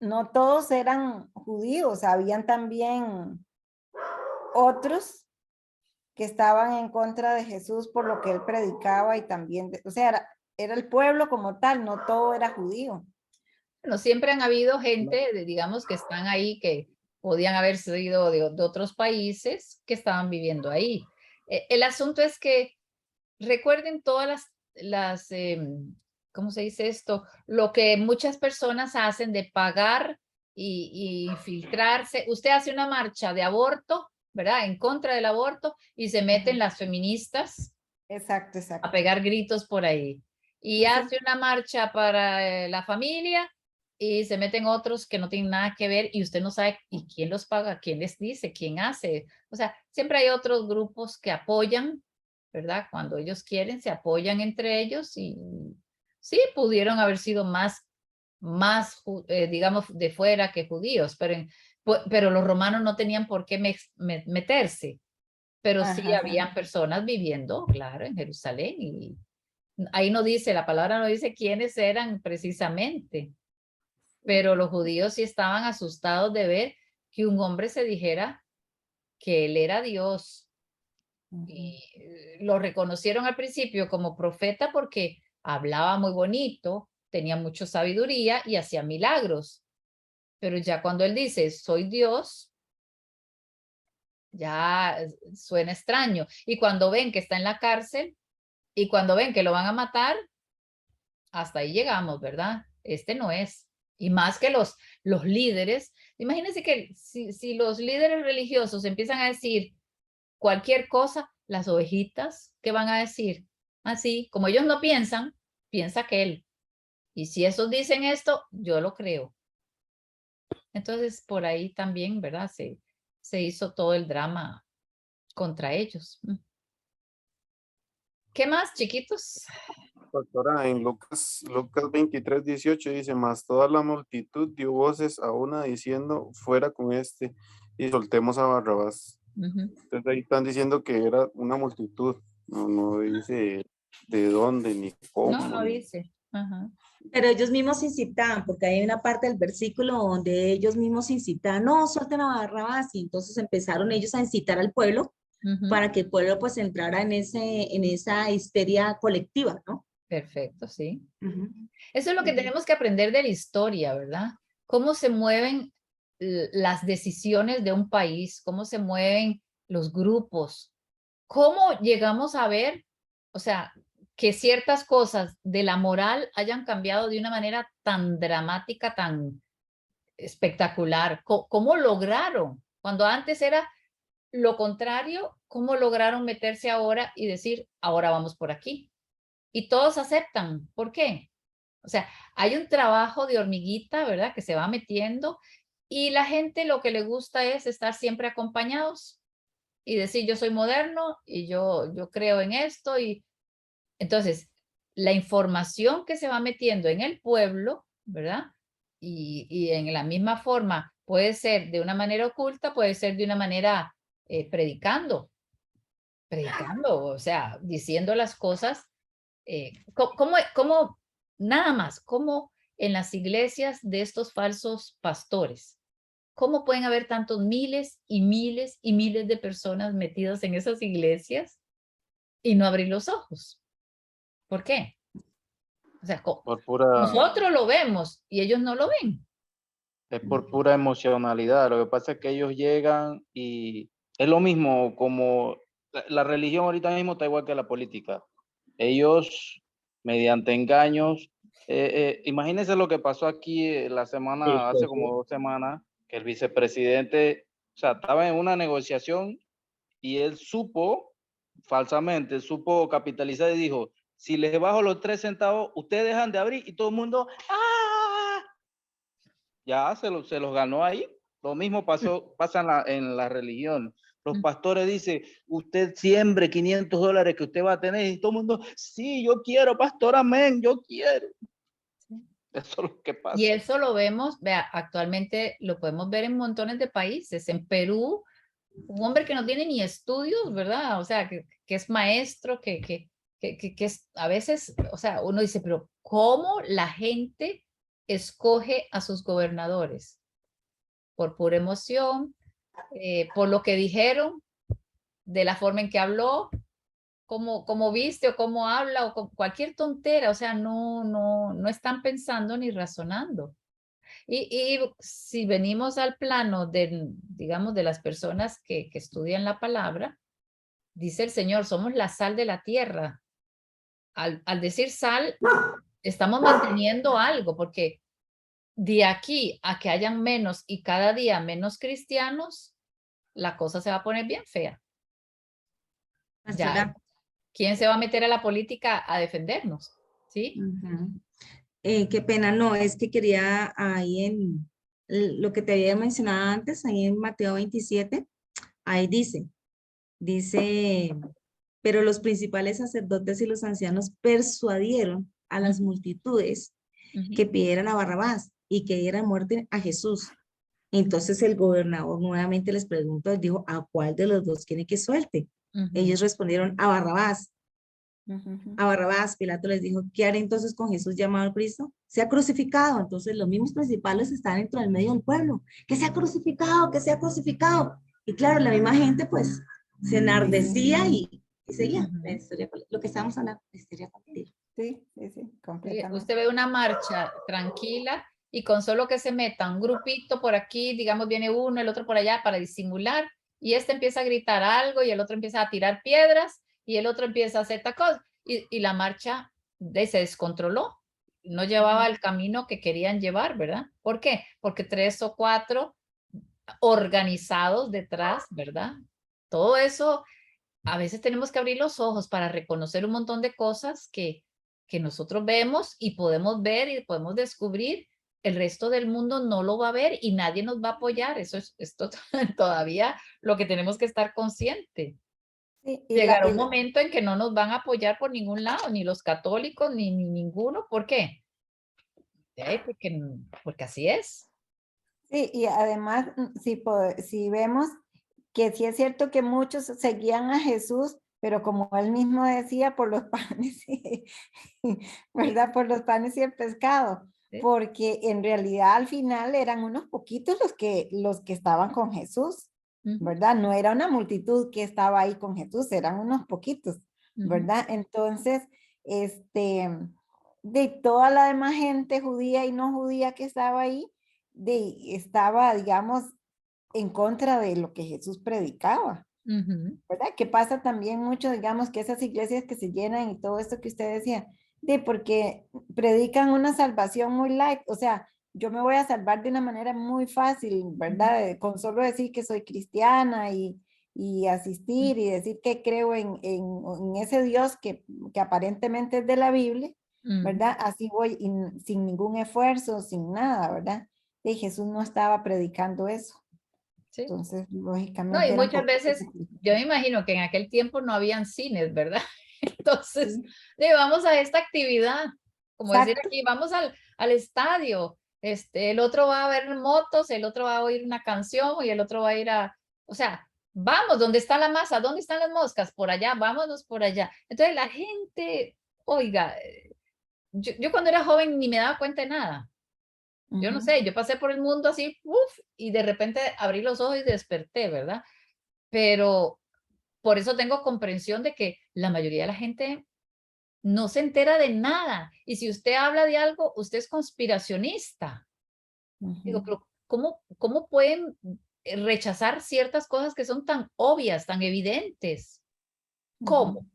no todos eran judíos, habían también otros que estaban en contra de Jesús por lo que él predicaba y también, o sea, era el pueblo como tal, no todo era judío. Bueno, siempre han habido gente, digamos, que están ahí, que podían haber sido de otros países que estaban viviendo ahí. El asunto es que recuerden todas las ¿cómo se dice esto? Lo que muchas personas hacen de pagar y infiltrarse. Usted hace una marcha de aborto, ¿verdad? En contra del aborto y se meten las feministas. Exacto. A pegar gritos por ahí. Y hace una marcha para la familia y se meten otros que no tienen nada que ver y usted no sabe y quién los paga, quién les dice, quién hace. O sea, siempre hay otros grupos que apoyan, ¿verdad? Cuando ellos quieren, se apoyan entre ellos y sí, pudieron haber sido más digamos, de fuera que judíos, pero los romanos no tenían por qué meterse. Pero sí habían personas viviendo, claro, en Jerusalén y ahí no dice, la palabra no dice quiénes eran precisamente, pero los judíos sí estaban asustados de ver que un hombre se dijera que él era Dios. Y lo reconocieron al principio como profeta porque hablaba muy bonito, tenía mucha sabiduría y hacía milagros. Pero ya cuando él dice, soy Dios, ya suena extraño. Y cuando ven que está en la cárcel y cuando ven que lo van a matar, hasta ahí llegamos, ¿verdad? Este no es. Y más que los líderes, imagínense que si los líderes religiosos empiezan a decir cualquier cosa, las ovejitas, ¿qué van a decir? Así, como ellos no piensan, piensa que él. Y si esos dicen esto, yo lo creo. Entonces, por ahí también, ¿verdad? Se hizo todo el drama contra ellos. ¿Qué más, chiquitos? Pastora, en Lucas 23:18 dice, mas toda la multitud dio voces a una diciendo, fuera con este y soltemos a Barrabás. Entonces ahí están diciendo que era una multitud, no dice de dónde ni cómo. No dice. Pero ellos mismos incitaban, porque hay una parte del versículo donde ellos mismos incitaban, no, suelten a Barrabás, y entonces empezaron ellos a incitar al pueblo para que el pueblo pues entrara en esa histeria colectiva, ¿no? Perfecto, sí. Eso es lo que tenemos que aprender de la historia, ¿verdad? Cómo se mueven las decisiones de un país, cómo se mueven los grupos, cómo llegamos a ver, o sea, que ciertas cosas de la moral hayan cambiado de una manera tan dramática, tan espectacular. ¿Cómo lograron? Cuando antes era lo contrario, ¿cómo lograron meterse ahora y decir, ahora vamos por aquí? Y todos aceptan. ¿Por qué? O sea, hay un trabajo de hormiguita, ¿verdad? Que se va metiendo y la gente lo que le gusta es estar siempre acompañados y decir, yo soy moderno y yo creo en esto. Y entonces, la información que se va metiendo en el pueblo, ¿verdad? Y en la misma forma, puede ser de una manera oculta, puede ser de una manera predicando, o sea, diciendo las cosas ¿cómo, nada más, cómo en las iglesias de estos falsos pastores, cómo pueden haber tantos miles y miles y miles de personas metidas en esas iglesias y no abrir los ojos? ¿Por qué? O sea, Por pura, nosotros lo vemos y ellos no lo ven. es por pura emocionalidad. Lo que pasa es que ellos llegan y es lo mismo como la religión ahorita mismo está igual que la política. Ellos, mediante engaños, imagínense lo que pasó aquí la semana, hace como 2 semanas, que el vicepresidente, o sea, estaba en una negociación y él falsamente supo capitalizar y dijo, si les bajo los 3 centavos, ustedes dejan de abrir y todo el mundo, ¡ah! Ya se los ganó ahí. Lo mismo pasa en la religión. Los pastores dicen, usted siembre $500 que usted va a tener y todo el mundo, sí, yo quiero, pastor, amén, yo quiero. Eso es lo que pasa. Y eso lo vemos, vea, actualmente lo podemos ver en montones de países. En Perú, un hombre que no tiene ni estudios, ¿verdad? O sea, que es maestro, que es, a veces, o sea, uno dice, pero ¿cómo la gente escoge a sus gobernadores? Por pura emoción, por lo que dijeron, de la forma en que habló, cómo viste o cómo habla o cualquier tontera, o sea, no están pensando ni razonando. Y si venimos al plano de, digamos, de las personas que estudian la palabra, dice el Señor, somos la sal de la tierra. Al decir sal, estamos manteniendo algo, porque de aquí a que hayan menos y cada día menos cristianos, la cosa se va a poner bien fea. Ya, ¿quién se va a meter a la política a defendernos? ¿Sí? Qué pena, no, es que quería ahí en lo que te había mencionado antes, ahí en Mateo 27, ahí dice, pero los principales sacerdotes y los ancianos persuadieron a las multitudes que pidieran a Barrabás y que dieran muerte a Jesús. Entonces el gobernador nuevamente les preguntó, dijo, ¿a cuál de los dos quiere que suelte? Ellos respondieron, a Barrabás. A Barrabás. Pilato les dijo, ¿qué haré entonces con Jesús llamado el Cristo? Se ha crucificado. Entonces los mismos principales están dentro del medio del pueblo. Que se ha crucificado, que se ha crucificado. Y claro, la misma gente pues se enardecía y seguía. La historia, lo que estábamos hablando, la historia colectiva. Sí, completamente. Usted ve una marcha tranquila y con solo que se meta un grupito por aquí, digamos, viene uno, el otro por allá para disimular, y este empieza a gritar algo y el otro empieza a tirar piedras y el otro empieza a hacer tacos y la marcha se descontroló. No llevaba el camino que querían llevar, ¿verdad? ¿Por qué? Porque 3 o 4 organizados detrás, ¿verdad? Todo eso, a veces tenemos que abrir los ojos para reconocer un montón de cosas que nosotros vemos y podemos ver y podemos descubrir. El resto del mundo no lo va a ver y nadie nos va a apoyar. Eso es todavía lo que tenemos que estar conscientes. Sí, Llegará un momento en que no nos van a apoyar por ningún lado, ni los católicos, ni ninguno. ¿Por qué? Porque así es. Sí, y además, si vemos que sí es cierto que muchos seguían a Jesús, pero como él mismo decía, por los panes, ¿verdad? Por los panes y el pescado, Sí. porque en realidad al final eran unos poquitos los que estaban con Jesús, ¿verdad? No era una multitud que estaba ahí con Jesús, eran unos poquitos, ¿verdad? Entonces, de toda la demás gente judía y no judía que estaba ahí, estaba, digamos, en contra de lo que Jesús predicaba, ¿verdad? Que pasa también mucho, digamos, que esas iglesias que se llenan y todo esto que usted decía, porque predican una salvación muy light, o sea, yo me voy a salvar de una manera muy fácil, ¿verdad? Con solo decir que soy cristiana y asistir y decir que creo en ese Dios que aparentemente es de la Biblia, ¿verdad? Así voy sin ningún esfuerzo, sin nada, ¿verdad? Y Jesús no estaba predicando eso. Sí. Entonces, lógicamente. No, y muchas veces, yo me imagino que en aquel tiempo no habían cines, ¿verdad? Entonces, vamos a esta actividad, como decir aquí, vamos al estadio, el otro va a ver motos, el otro va a oír una canción y el otro va a ir o sea, vamos, ¿dónde está la masa? ¿Dónde están las moscas? Por allá, vámonos por allá. Entonces la gente, oiga, yo cuando era joven ni me daba cuenta de nada. Yo no sé, yo pasé por el mundo así, uf, y de repente abrí los ojos y desperté, ¿verdad? Pero por eso tengo comprensión de que la mayoría de la gente no se entera de nada. Y si usted habla de algo, usted es conspiracionista. Digo, pero ¿cómo pueden rechazar ciertas cosas que son tan obvias, tan evidentes? ¿Cómo?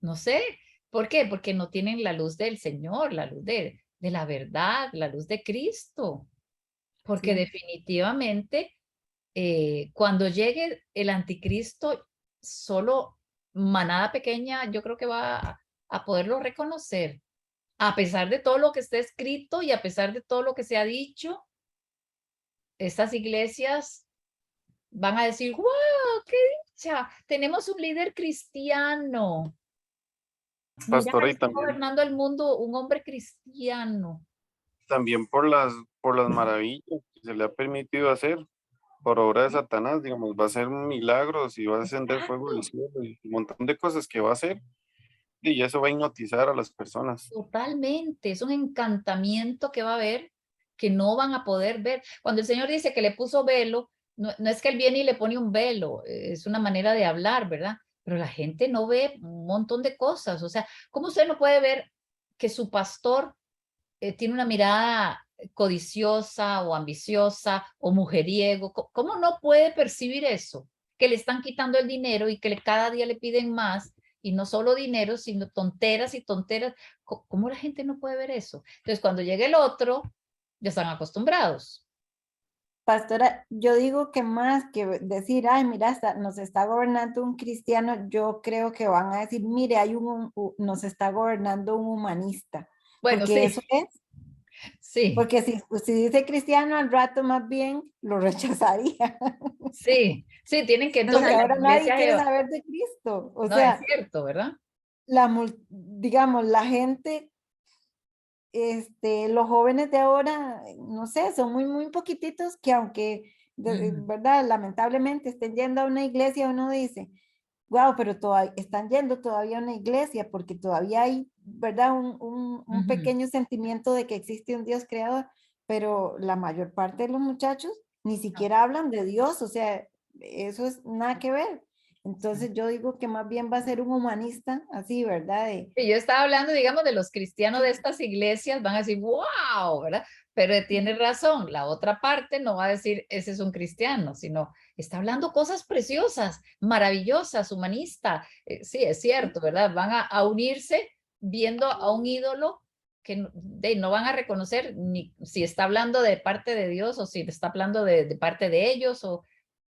No sé. ¿Por qué? Porque no tienen la luz del Señor, la luz de la verdad, la luz de Cristo. Porque Sí. definitivamente cuando llegue el anticristo, solo manada pequeña yo creo que va a poderlo reconocer. A pesar de todo lo que está escrito y a pesar de todo lo que se ha dicho, estas iglesias van a decir, wow, qué dicha, tenemos un líder cristiano. Mira, Pastora, y está gobernando el mundo un hombre cristiano. también por las maravillas que se le ha permitido hacer por obra de Satanás, digamos, va a hacer milagros y va a ascender fuego del cielo y un montón de cosas que va a hacer y eso va a hipnotizar a las personas. Totalmente, es un encantamiento que va a haber que no van a poder ver. Cuando el Señor dice que le puso velo, no es que Él viene y le pone un velo, es una manera de hablar, ¿verdad? Pero la gente no ve un montón de cosas. O sea, ¿cómo usted no puede ver que su pastor tiene una mirada codiciosa o ambiciosa o mujeriego? ¿Cómo no puede percibir eso? Que le están quitando el dinero y que cada día le piden más. Y no solo dinero, sino tonteras y tonteras. ¿Cómo la gente no puede ver eso? Entonces, cuando llegue el otro, ya están acostumbrados. Pastora, yo digo que más que decir, ay, mira, nos está gobernando un cristiano, yo creo que van a decir, mire, nos está gobernando un humanista. Bueno, Porque sí. eso es. Sí. Porque si dice cristiano, al rato más bien lo rechazaría. Sí, tienen que Porque entonces ahora nadie quiere saber de Cristo. O no, sea, es cierto, ¿verdad? digamos, la gente, los jóvenes de ahora, no sé, son muy poquititos que aunque, ¿verdad? Lamentablemente estén yendo a una iglesia, uno dice, wow, pero están yendo todavía a una iglesia porque todavía hay, ¿verdad? Un pequeño sentimiento de que existe un Dios creador, pero la mayor parte de los muchachos ni siquiera hablan de Dios, o sea, eso es nada que ver. Entonces yo digo que más bien va a ser un humanista, así, ¿verdad? Y yo estaba hablando, digamos, de los cristianos de estas iglesias, van a decir, wow, ¿verdad? Pero tiene razón, la otra parte no va a decir, ese es un cristiano, sino está hablando cosas preciosas, maravillosas, humanistas. Sí, es cierto, ¿verdad? Van a unirse viendo a un ídolo que no van a reconocer ni si está hablando de parte de Dios o si está hablando de parte de ellos. O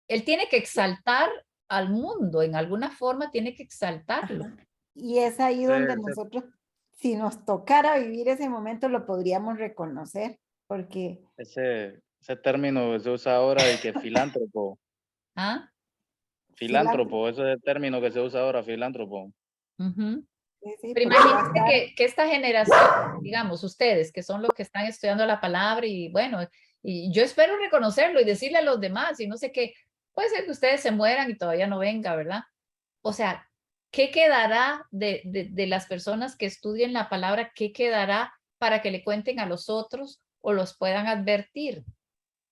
él tiene que exaltar al mundo, en alguna forma tiene que exaltarlo. Y es ahí donde nosotros, si nos tocara vivir ese momento, lo podríamos reconocer, porque... Ese término que se usa ahora de que filántropo. ¿Ah? Filántropo, ese es el término que se usa ahora, filántropo. Sí, pero imagínense que esta generación, digamos, ustedes, que son los que están estudiando la palabra y bueno, y yo espero reconocerlo y decirle a los demás y no sé qué, puede ser que ustedes se mueran y todavía no venga, ¿verdad? O sea, ¿qué quedará de las personas que estudien la palabra? ¿Qué quedará para que le cuenten a los otros o los puedan advertir?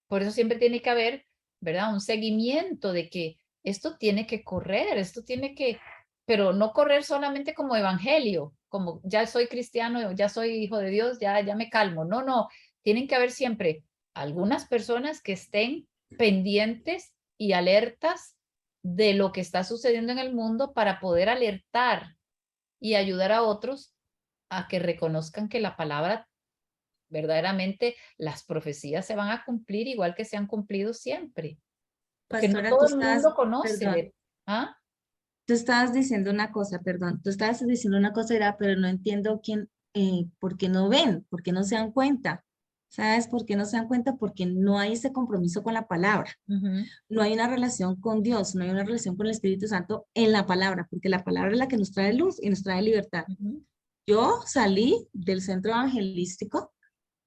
Por eso siempre tiene que haber, ¿verdad? Un seguimiento de que esto tiene que correr, esto tiene que, pero no correr solamente como evangelio, como ya soy cristiano, ya soy hijo de Dios, ya me calmo. No, tienen que haber siempre algunas personas que estén pendientes y alertas de lo que está sucediendo en el mundo para poder alertar y ayudar a otros a que reconozcan que la palabra verdaderamente las profecías se van a cumplir igual que se han cumplido siempre. Porque Pastora, no todo el mundo conoce. ¿Ah? Tú estabas diciendo una cosa, perdón, tú estabas diciendo una cosa, pero no entiendo por qué no ven, por qué no se dan cuenta. ¿Sabes por qué no se dan cuenta? Porque no hay ese compromiso con la palabra. No hay una relación con Dios, no hay una relación con el Espíritu Santo en la palabra, porque la palabra es la que nos trae luz y nos trae libertad. Yo salí del centro evangelístico,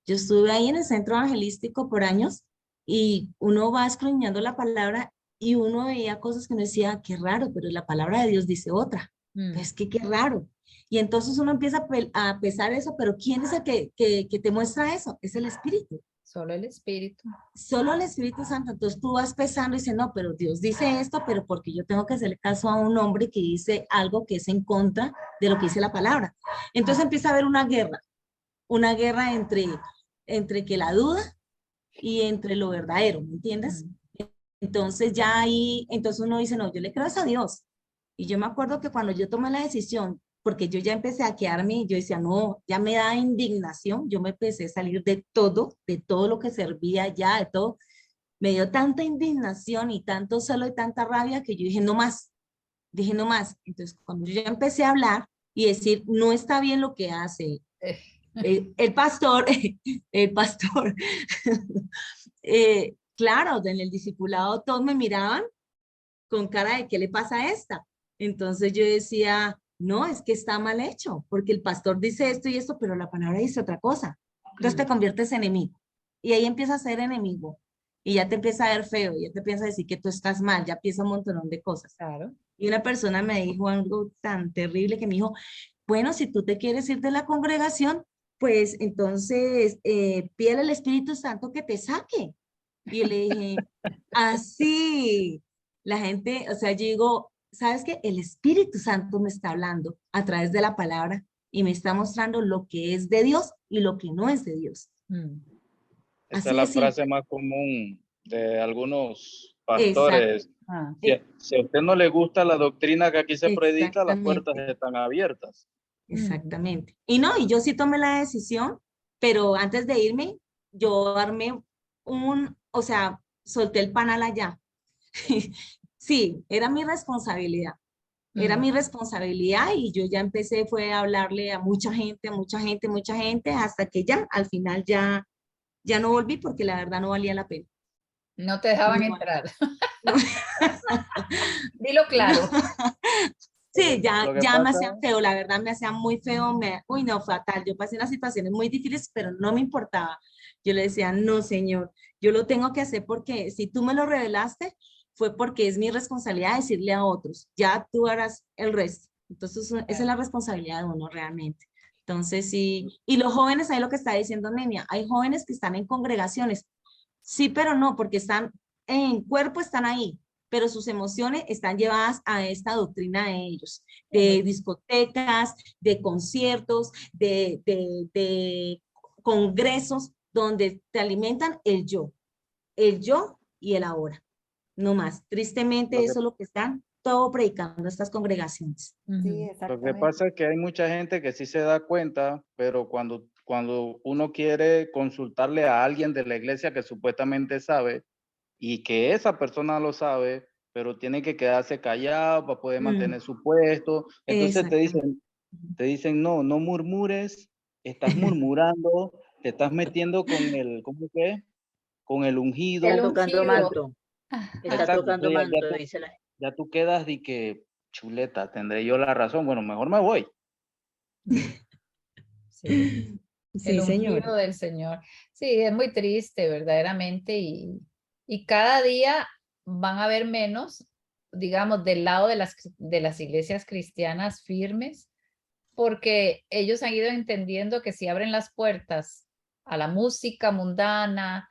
yo estuve ahí en el centro evangelístico por años y uno va escudriñando la palabra y uno veía cosas que uno decía, qué raro, pero la palabra de Dios dice otra. Es que qué raro. Y entonces uno empieza a pesar eso, pero ¿quién es el que te muestra eso? Es el Espíritu. Solo el Espíritu. Solo el Espíritu Santo. Entonces tú vas pesando y dices, no, pero Dios dice esto, pero porque yo tengo que hacerle caso a un hombre que dice algo que es en contra de lo que dice la palabra. Entonces empieza a haber una guerra entre que la duda y entre lo verdadero, ¿me entiendes? Entonces ya ahí, entonces uno dice, no, yo le creo a Dios. Y yo me acuerdo que cuando yo tomé la decisión, porque yo ya empecé a quedarme, yo decía, no, ya me da indignación, yo me empecé a salir de todo lo que servía ya, de todo. Me dio tanta indignación y tanto celo y tanta rabia que yo dije, no más, dije, no más. Entonces, cuando yo ya empecé a hablar y decir, no está bien lo que hace el pastor, claro, en el discipulado todos me miraban con cara de, ¿qué le pasa a esta? Entonces yo decía, no, es que está mal hecho, porque el pastor dice esto y esto, pero la palabra dice otra cosa. Entonces te conviertes en enemigo. Y ahí empiezas a ser enemigo. Y ya te empieza a ver feo, ya te empieza a decir que tú estás mal, ya empieza un montón de cosas. Claro. Y una persona me dijo algo tan terrible que me dijo, bueno, si tú te quieres ir de la congregación, pues entonces pídele al Espíritu Santo que te saque. Y yo le dije, así, la gente, o sea, yo digo, ¿sabes qué? El Espíritu Santo me está hablando a través de la palabra y me está mostrando lo que es de Dios y lo que no es de Dios. Esa Así es la de simple. frase más común de algunos pastores. Exacto. Si a usted no le gusta la doctrina que aquí se predica, las puertas Exactamente. están abiertas. Exactamente. Y no, y yo sí tomé la decisión, pero antes de irme, yo armé o sea, solté el panal allá. Sí, era mi responsabilidad. Era mi responsabilidad y yo ya empecé, fue a hablarle a mucha gente, hasta que ya, al final ya no volví porque la verdad no valía la pena. No te dejaban No. entrar. No. Dilo claro. Sí, Lo que ya me pasa- hacían feo, la verdad me hacían muy feo, uy, no, fatal, yo pasé unas situaciones muy difíciles, pero no me importaba. Yo le decía, no, Señor, yo lo tengo que hacer porque si tú me lo revelaste, fue porque es mi responsabilidad decirle a otros, ya tú harás el resto. Entonces, esa es la responsabilidad de uno realmente. Entonces, sí, y los jóvenes, ahí lo que está diciendo Nenia, hay jóvenes que están en congregaciones, sí, pero no, porque están en cuerpo, están ahí, pero sus emociones están llevadas a esta doctrina de ellos, de discotecas, de conciertos, de congresos, donde te alimentan el yo y el ahora, no más. Tristemente, Lo que- eso es lo que están todo predicando estas congregaciones. Sí, Lo que exactamente. pasa es que hay mucha gente que sí se da cuenta, pero cuando uno quiere consultarle a alguien de la iglesia que supuestamente sabe y que esa persona lo sabe, pero tiene que quedarse callado para poder mantener su puesto, entonces Exactamente. te dicen, no, no murmures, estás murmurando, te estás metiendo con el, ¿cómo que? Con el ungido. El Está tocando ungido. manto. Está Exacto, tocando entonces manto, dice la gente. ya tú quedas de que, chuleta, tendré yo la razón, bueno, mejor me voy. Sí. El Sí, señora. ungido del Señor. Sí, es muy triste, verdaderamente, y cada día van a haber menos, digamos, del lado de las iglesias cristianas firmes, porque ellos han ido entendiendo que si abren las puertas a la música mundana,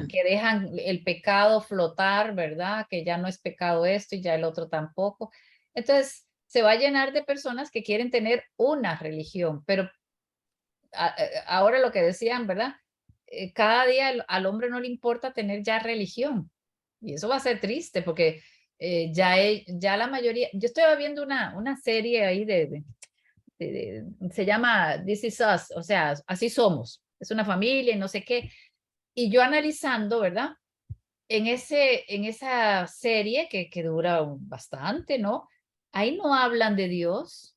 que dejan el pecado flotar, ¿verdad? Que ya no es pecado esto y ya el otro tampoco. Entonces, se va a llenar de personas que quieren tener una religión, pero ahora lo que decían, ¿verdad? Cada día al hombre no le importa tener ya religión. Y eso va a ser triste porque ya la mayoría, yo estoy viendo una serie ahí se llama This Is Us, o sea, así somos, es una familia y no sé qué. Y yo analizando, ¿verdad? En esa serie que dura bastante, ¿no? Ahí no hablan de Dios.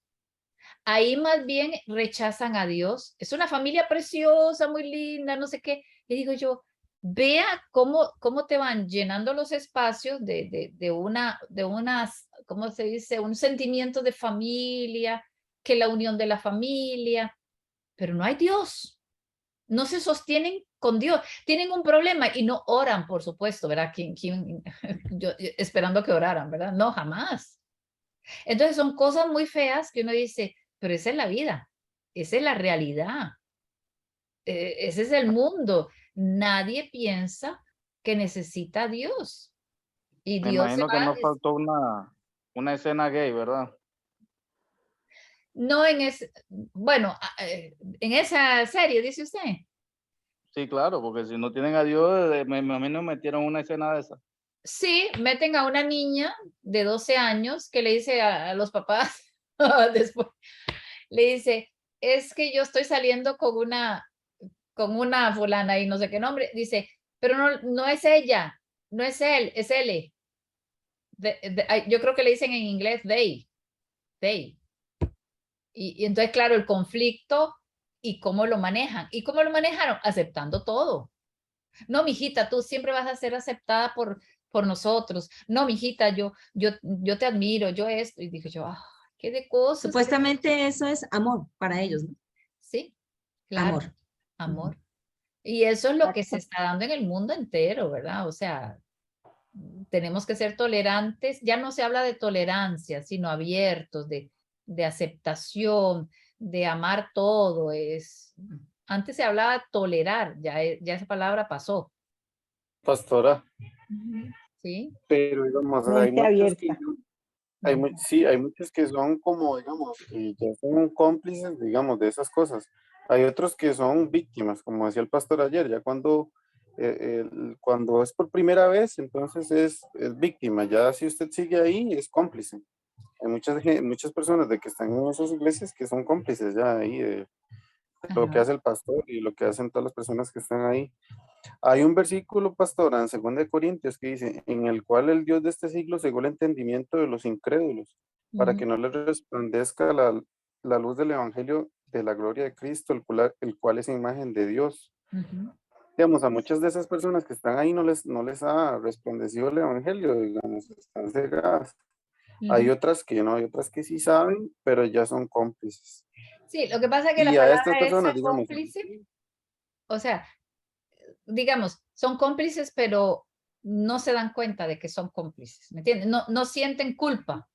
Ahí más bien rechazan a Dios. Es una familia preciosa, muy linda, no sé qué. Y digo yo, vea cómo te van llenando los espacios de unas, ¿cómo se dice? Un sentimiento de familia, que la unión de la familia, pero no hay Dios. No se sostienen con Dios. Tienen un problema y no oran, por supuesto, ¿verdad? Yo, esperando que oraran, ¿verdad? No, jamás. Entonces son cosas muy feas que uno dice, pero esa es la vida, esa es la realidad. Ese es el mundo. Nadie piensa que necesita a Dios. Y Me Dios se imagino que va no faltó una escena gay, ¿verdad? no en ese, bueno, en esa serie, dice usted. Sí, claro, porque si no tienen a Dios, me imagino metieron una escena de esa. Sí, meten a una niña de 12 años que le dice a los papás, después, le dice, es que yo estoy saliendo con una fulana y no sé qué nombre, dice, pero no es ella, no es él, es él. Yo creo que le dicen en inglés they. Y entonces, claro, el conflicto y cómo lo manejan. ¿Y cómo lo manejaron? Aceptando todo. No, mijita, tú siempre vas a ser aceptada por nosotros. No, mijita, yo te admiro, yo esto. Y dije yo, qué de cosas. Supuestamente eso es amor para ellos, ¿no? Sí, claro. Amor. Amor. Y eso es lo que se está dando en el mundo entero, ¿verdad? O sea, tenemos que ser tolerantes. Ya no se habla de tolerancia, sino abiertos, de aceptación, de amar todo. Antes se hablaba de tolerar, ya esa palabra pasó. Pastora, ¿Sí? pero digamos, hay Mente muchos que, abierta. sí, hay muchos que son como, digamos, que ya son cómplices, digamos, de esas cosas. Hay otros que son víctimas, como decía el pastor ayer, ya cuando es por primera vez, entonces es víctima, ya si usted sigue ahí, es cómplice. Hay muchas personas de que están en esas iglesias que son cómplices ya ahí de lo que Ajá. hace el pastor y lo que hacen todas las personas que están ahí. Hay un versículo, pastora, en 2 Corintios que dice, en el cual el Dios de este siglo cegó el entendimiento de los incrédulos, para que no les resplandezca la luz del evangelio de la gloria de Cristo, el cual es imagen de Dios. Digamos, a muchas de esas personas que están ahí no les ha resplandecido el evangelio, digamos, están cegadas. Hay otras que no, hay otras que sí saben, pero ya son cómplices. Sí, lo que pasa es que la Y a estas palabra esa personas, digamos, cómplice, o sea, digamos, son cómplices, pero no se dan cuenta de que son cómplices, ¿me entiendes? No sienten culpa.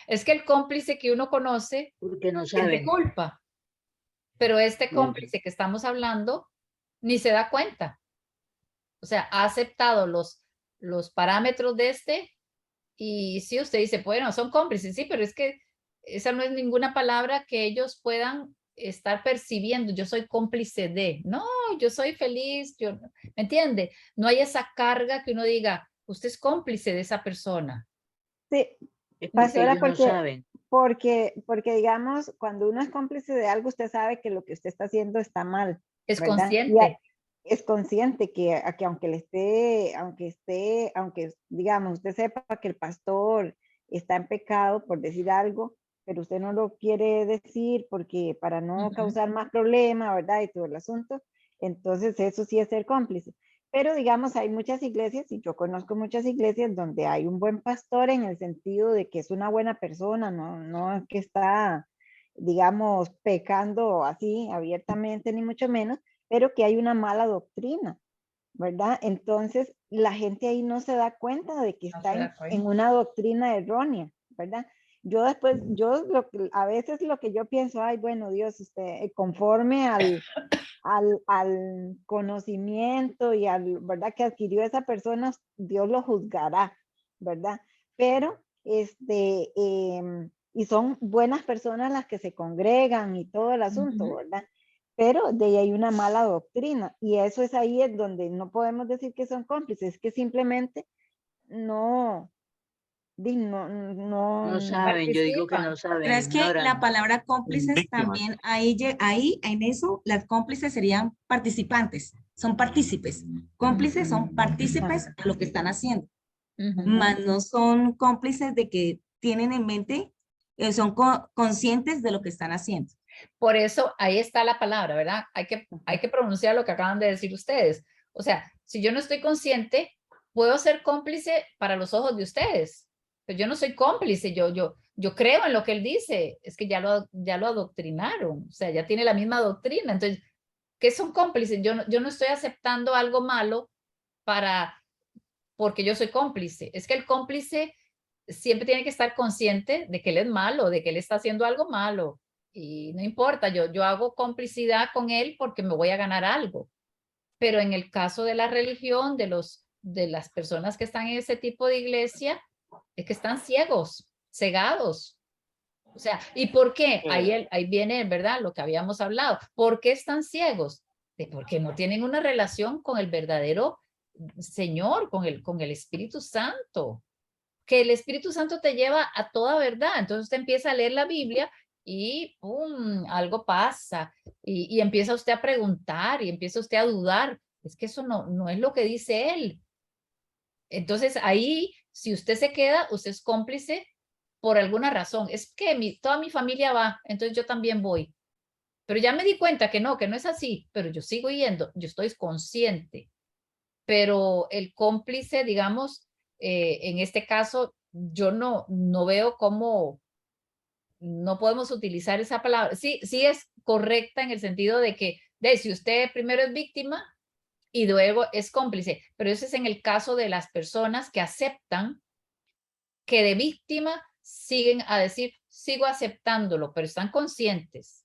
Es que el cómplice que uno conoce Porque no siente saben. culpa, pero este cómplice que estamos hablando ni se da cuenta. O sea, ha aceptado los parámetros de y sí, usted dice, bueno, son cómplices, sí, pero es que esa no es ninguna palabra que ellos puedan estar percibiendo. Yo soy cómplice de, no, yo soy feliz, ¿me entiende? No hay esa carga que uno diga, usted es cómplice de esa persona. Sí, Es porque pastora, ellos no saben. porque digamos, cuando uno es cómplice de algo, usted sabe que lo que usted está haciendo está mal. Es ¿verdad? consciente. Es consciente que aunque digamos, usted sepa que el pastor está en pecado por decir algo, pero usted no lo quiere decir porque para no causar más problema, ¿verdad? Y todo el asunto. Entonces, eso sí es ser cómplice. Pero digamos, hay muchas iglesias, y yo conozco muchas iglesias donde hay un buen pastor en el sentido de que es una buena persona, no es que está, digamos, pecando así abiertamente, ni mucho menos, pero que hay una mala doctrina, ¿verdad? Entonces, la gente ahí no se da cuenta de que está en una doctrina errónea, ¿verdad? A veces lo que yo pienso, ay, bueno, Dios, conforme al conocimiento y ¿verdad? Que adquirió esa persona, Dios lo juzgará, ¿verdad? Pero, y son buenas personas las que se congregan y todo el asunto, ¿verdad? Pero de ahí hay una mala doctrina y eso es ahí es donde no podemos decir que son cómplices, es que simplemente no No saben, yo digo que no saben, Pero es que ignoran. la palabra cómplices también, ahí en eso, las cómplices serían participantes, son partícipes. Cómplices son partícipes de lo que están haciendo, más no son cómplices de que tienen en mente, son conscientes de lo que están haciendo. Por eso ahí está la palabra, ¿verdad? Hay que pronunciar lo que acaban de decir ustedes. O sea, si yo no estoy consciente, puedo ser cómplice para los ojos de ustedes, pero yo no soy cómplice, yo creo en lo que él dice, es que ya lo adoctrinaron, o sea, ya tiene la misma doctrina. Entonces, ¿qué son cómplices? Yo no estoy aceptando algo malo porque yo soy cómplice. Es que el cómplice siempre tiene que estar consciente de que él es malo, de que él está haciendo algo malo. Y no importa, yo hago complicidad con él porque me voy a ganar algo. Pero en el caso de la religión, de las personas que están en ese tipo de iglesia, es que están ciegos, cegados. O sea, ¿y por qué? Ahí viene, ¿verdad? Lo que habíamos hablado. ¿Por qué están ciegos? Porque no tienen una relación con el verdadero Señor, con el Espíritu Santo. Que el Espíritu Santo te lleva a toda verdad. Entonces usted empieza a leer la Biblia y ¡pum! Algo pasa. Y empieza usted a preguntar y empieza usted a dudar. Es que eso no es lo que dice él. Entonces ahí, si usted se queda, usted es cómplice por alguna razón. Es que toda mi familia va, entonces yo también voy. Pero ya me di cuenta que no es así, pero yo sigo yendo, yo estoy consciente. Pero el cómplice, digamos, en este caso, yo no veo cómo no podemos utilizar esa palabra. Sí es correcta en el sentido de que si usted primero es víctima y luego es cómplice, pero ese es en el caso de las personas que aceptan que de víctima siguen a decir, sigo aceptándolo, pero están conscientes.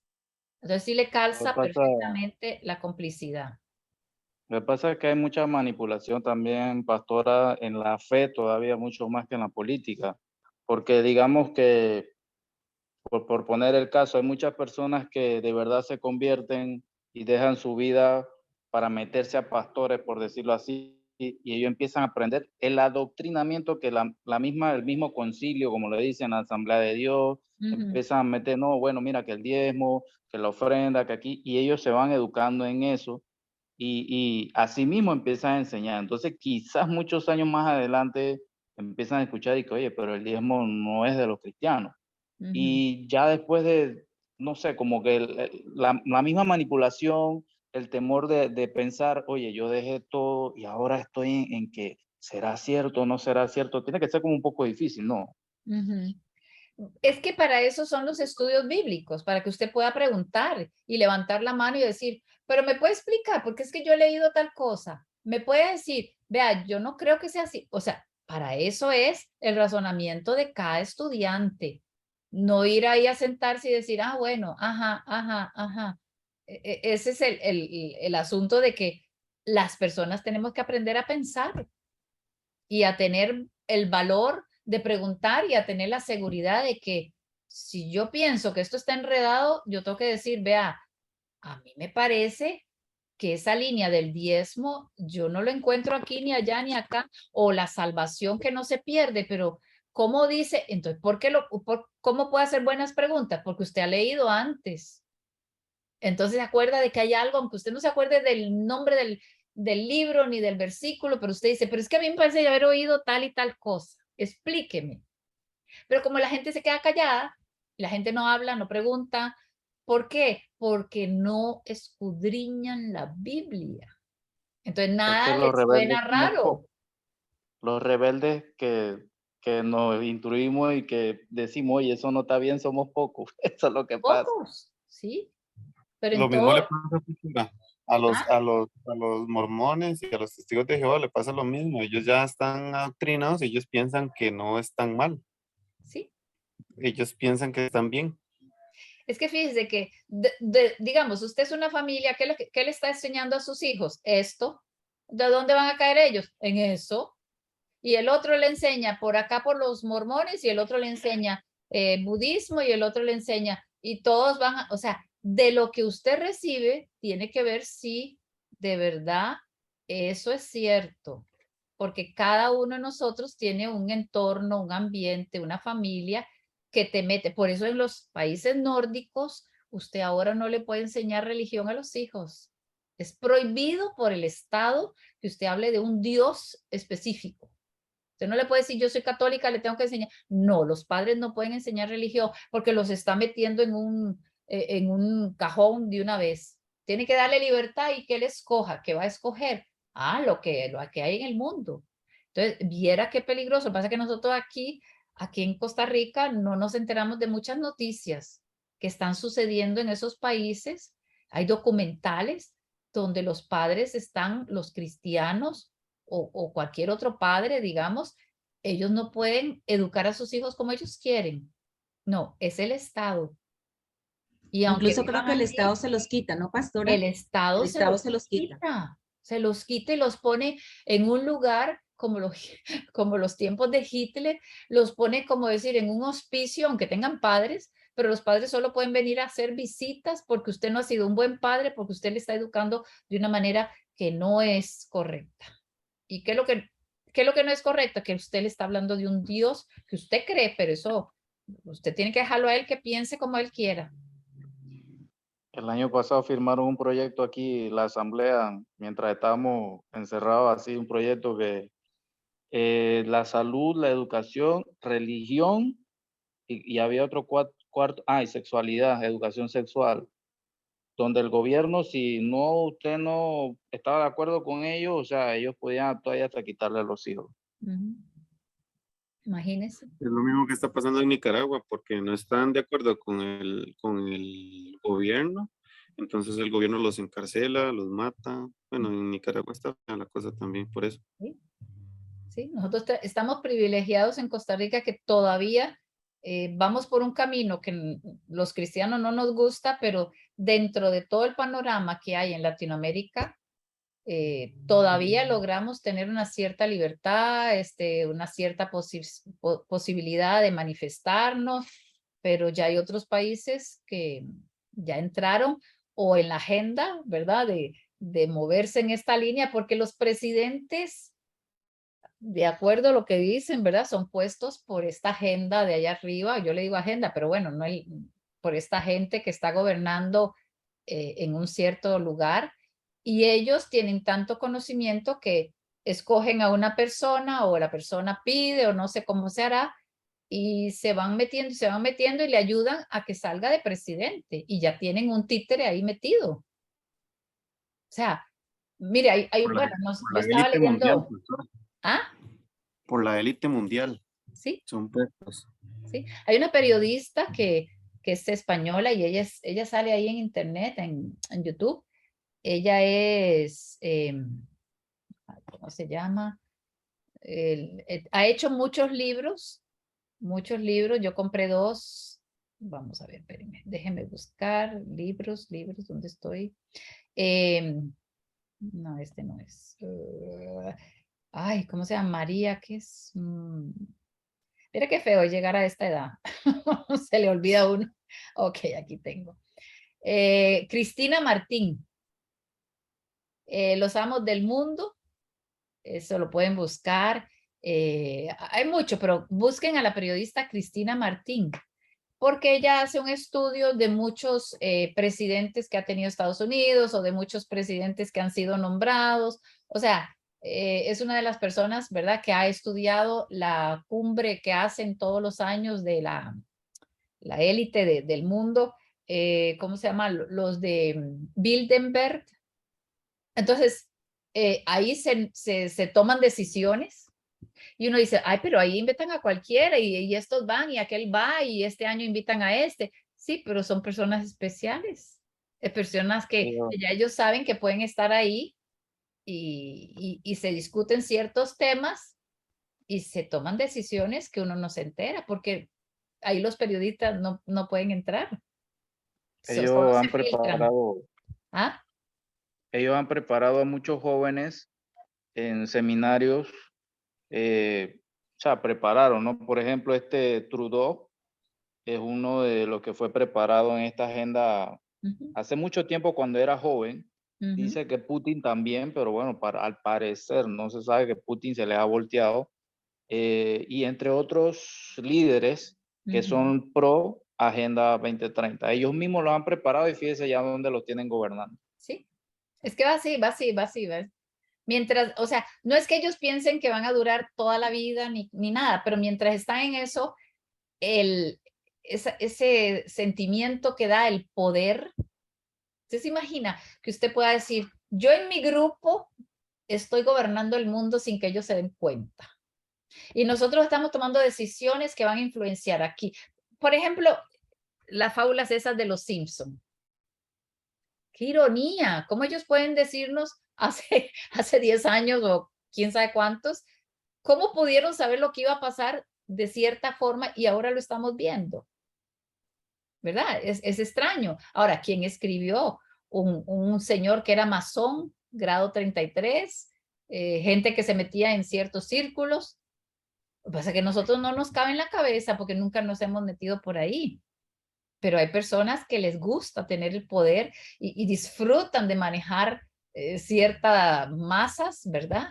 Entonces sí le calza perfectamente la complicidad. Lo que pasa es que hay mucha manipulación también, pastora, en la fe todavía mucho más que en la política, porque digamos que, por poner el caso, hay muchas personas que de verdad se convierten y dejan su vida para meterse a pastores, por decirlo así, y ellos empiezan a aprender el adoctrinamiento que el mismo concilio, como le dicen, la Asamblea de Dios, empiezan a meter, no, bueno, mira que el diezmo, que la ofrenda, que aquí, y ellos se van educando en eso. Y así mismo empiezan a enseñar. Entonces, quizás muchos años más adelante empiezan a escuchar y que, oye, pero el diezmo no es de los cristianos. Y ya después de, no sé, como que la misma manipulación, el temor de pensar, oye, yo dejé todo y ahora estoy en que será cierto o no será cierto, tiene que ser como un poco difícil, ¿no? Es que para eso son los estudios bíblicos, para que usted pueda preguntar y levantar la mano y decir, pero me puede explicar, porque es que yo he leído tal cosa. Me puede decir, vea, yo no creo que sea así. O sea, para eso es el razonamiento de cada estudiante. No ir ahí a sentarse y decir, ah, bueno, ajá, ajá, ajá. Ese es el asunto de que las personas tenemos que aprender a pensar y a tener el valor de preguntar y a tener la seguridad de que si yo pienso que esto está enredado, yo tengo que decir, vea, a mí me parece que esa línea del diezmo, yo no lo encuentro aquí, ni allá, ni acá, o la salvación que no se pierde, pero ¿cómo dice? Entonces, ¿cómo puede hacer buenas preguntas? Porque usted ha leído antes. Entonces se acuerda de que hay algo, aunque usted no se acuerde del nombre del libro ni del versículo, pero usted dice, pero es que a mí me parece haber oído tal y tal cosa. Explíqueme. Pero como la gente se queda callada, la gente no habla, no pregunta, ¿por qué? Porque no escudriñan la Biblia. Entonces nada les suena raro. Los rebeldes que nos instruimos y que decimos, oye, eso no está bien, somos pocos. Eso es lo que pasa. Pocos, ¿sí? Pero Lo en mismo todo, le pasa a los mormones y a los testigos de Jehová, le pasa lo mismo. Ellos ya están adoctrinados y ellos piensan que no están mal. sí. Ellos piensan que están bien. Es que fíjese que, digamos, usted es una familia, ¿qué le está enseñando a sus hijos? Esto. ¿De dónde van a caer ellos? En eso. Y el otro le enseña por acá por los mormones y el otro le enseña budismo y el otro le enseña, y todos van o sea, de lo que usted recibe, tiene que ver si de verdad eso es cierto, porque cada uno de nosotros tiene un entorno, un ambiente, una familia que te mete. Por eso en los países nórdicos, usted ahora no le puede enseñar religión a los hijos. Es prohibido por el Estado que usted hable de un Dios específico. Usted no le puede decir, yo soy católica, le tengo que enseñar. No, los padres no pueden enseñar religión porque los está metiendo en un cajón de una vez. Tiene que darle libertad y que él escoja, que va a escoger. Lo que hay en el mundo. Entonces, viera qué peligroso. Lo que pasa es que nosotros aquí en Costa Rica no nos enteramos de muchas noticias que están sucediendo en esos países. Hay documentales donde los padres están, los cristianos, o cualquier otro padre, digamos, ellos no pueden educar a sus hijos como ellos quieren. No, es el Estado. Y aunque Incluso creo vivan que el allí, Estado se los quita, ¿no, pastora? el Estado, El Estado se los quita. se los quita y los pone en un lugar como como los tiempos de Hitler, los pone, como decir, en un hospicio, aunque tengan padres, pero los padres solo pueden venir a hacer visitas porque usted no ha sido un buen padre, porque usted le está educando de una manera que no es correcta. ¿Y qué es lo que no es correcto? Que usted le está hablando de un Dios que usted cree, pero eso usted tiene que dejarlo a él que piense como él quiera. El año pasado firmaron un proyecto aquí, la asamblea, mientras estábamos encerrados, así, un proyecto que la salud, la educación, religión, y había otro cuarto, y sexualidad, educación sexual, donde el gobierno, si no, usted no estaba de acuerdo con ellos, o sea, ellos podían todavía hasta quitarle a los hijos. Imagínese. Es lo mismo que está pasando en Nicaragua, porque no están de acuerdo con el gobierno, entonces el gobierno los encarcela, los mata. Bueno, en Nicaragua está fea la cosa también, por eso. Sí, sí, nosotros estamos privilegiados en Costa Rica que todavía vamos por un camino que los cristianos no nos gusta, pero dentro de todo el panorama que hay en Latinoamérica, todavía logramos tener una cierta libertad, una cierta posibilidad de manifestarnos, pero ya hay otros países que ya entraron o en la agenda, ¿verdad? De moverse en esta línea, porque los presidentes, de acuerdo a lo que dicen, ¿verdad? Son puestos por esta agenda de allá arriba, yo le digo agenda, pero bueno, no por esta gente que está gobernando en un cierto lugar, y ellos tienen tanto conocimiento que escogen a una persona o la persona pide o no sé cómo se hará, y se van metiendo y le ayudan a que salga de presidente, y ya tienen un títere ahí metido. O sea, mire, bueno, yo estaba leyendo. ¿Ah? Por la élite mundial. Sí. Son puestos. Sí. Hay una periodista que es española y ella sale ahí en internet, en YouTube. Ella es, ¿cómo se llama? Ha hecho muchos libros. Yo compré 2. Vamos a ver, espérenme, déjenme buscar libros, ¿dónde estoy? No, este no es. Ay, ¿cómo se llama? María, ¿qué es? Mira qué feo llegar a esta edad. Se le olvida a uno. Ok, aquí tengo. Cristina Martín. Los amos del mundo. Eso lo pueden buscar. Hay mucho, pero busquen a la periodista Cristina Martín, porque ella hace un estudio de muchos presidentes que ha tenido Estados Unidos o de muchos presidentes que han sido nombrados. O sea, es una de las personas, ¿verdad?, que ha estudiado la cumbre que hacen todos los años de la élite del mundo. ¿Cómo se llama? Los de Bilderberg. Entonces, ahí se toman decisiones y uno dice, ay, pero ahí invitan a cualquiera y estos van y aquel va y este año invitan a este. Sí, pero son personas especiales, personas que ya ellos saben que pueden estar ahí y se discuten ciertos temas y se toman decisiones que uno no se entera porque ahí los periodistas no pueden entrar. Ellos han preparado. ¿Ah? Ellos han preparado a muchos jóvenes en seminarios, o sea, prepararon, ¿no? Por ejemplo, Trudeau es uno de los que fue preparado en esta agenda hace mucho tiempo cuando era joven. Dice que Putin también, pero bueno, al parecer no se sabe que Putin se les ha volteado. Y entre otros líderes que son pro Agenda 2030. Ellos mismos lo han preparado y fíjese ya dónde lo tienen gobernando. Sí, es que va así. Mientras, o sea, no es que ellos piensen que van a durar toda la vida ni nada, pero mientras están en eso, ese sentimiento que da el poder, usted se imagina que usted pueda decir, yo en mi grupo estoy gobernando el mundo sin que ellos se den cuenta. Y nosotros estamos tomando decisiones que van a influenciar aquí. Por ejemplo, las fábulas esas de los Simpson. ¡Qué ironía! ¿Cómo ellos pueden decirnos hace 10 años o quién sabe cuántos ¿Cómo pudieron saber lo que iba a pasar de cierta forma y ahora lo estamos viendo? ¿Verdad? Es extraño. Ahora, ¿quién escribió? Un señor que era masón, grado 33, gente que se metía en ciertos círculos. Lo que pasa es que nosotros no nos cabe en la cabeza porque nunca nos hemos metido por ahí. Pero hay personas que les gusta tener el poder y disfrutan de manejar ciertas masas, ¿verdad?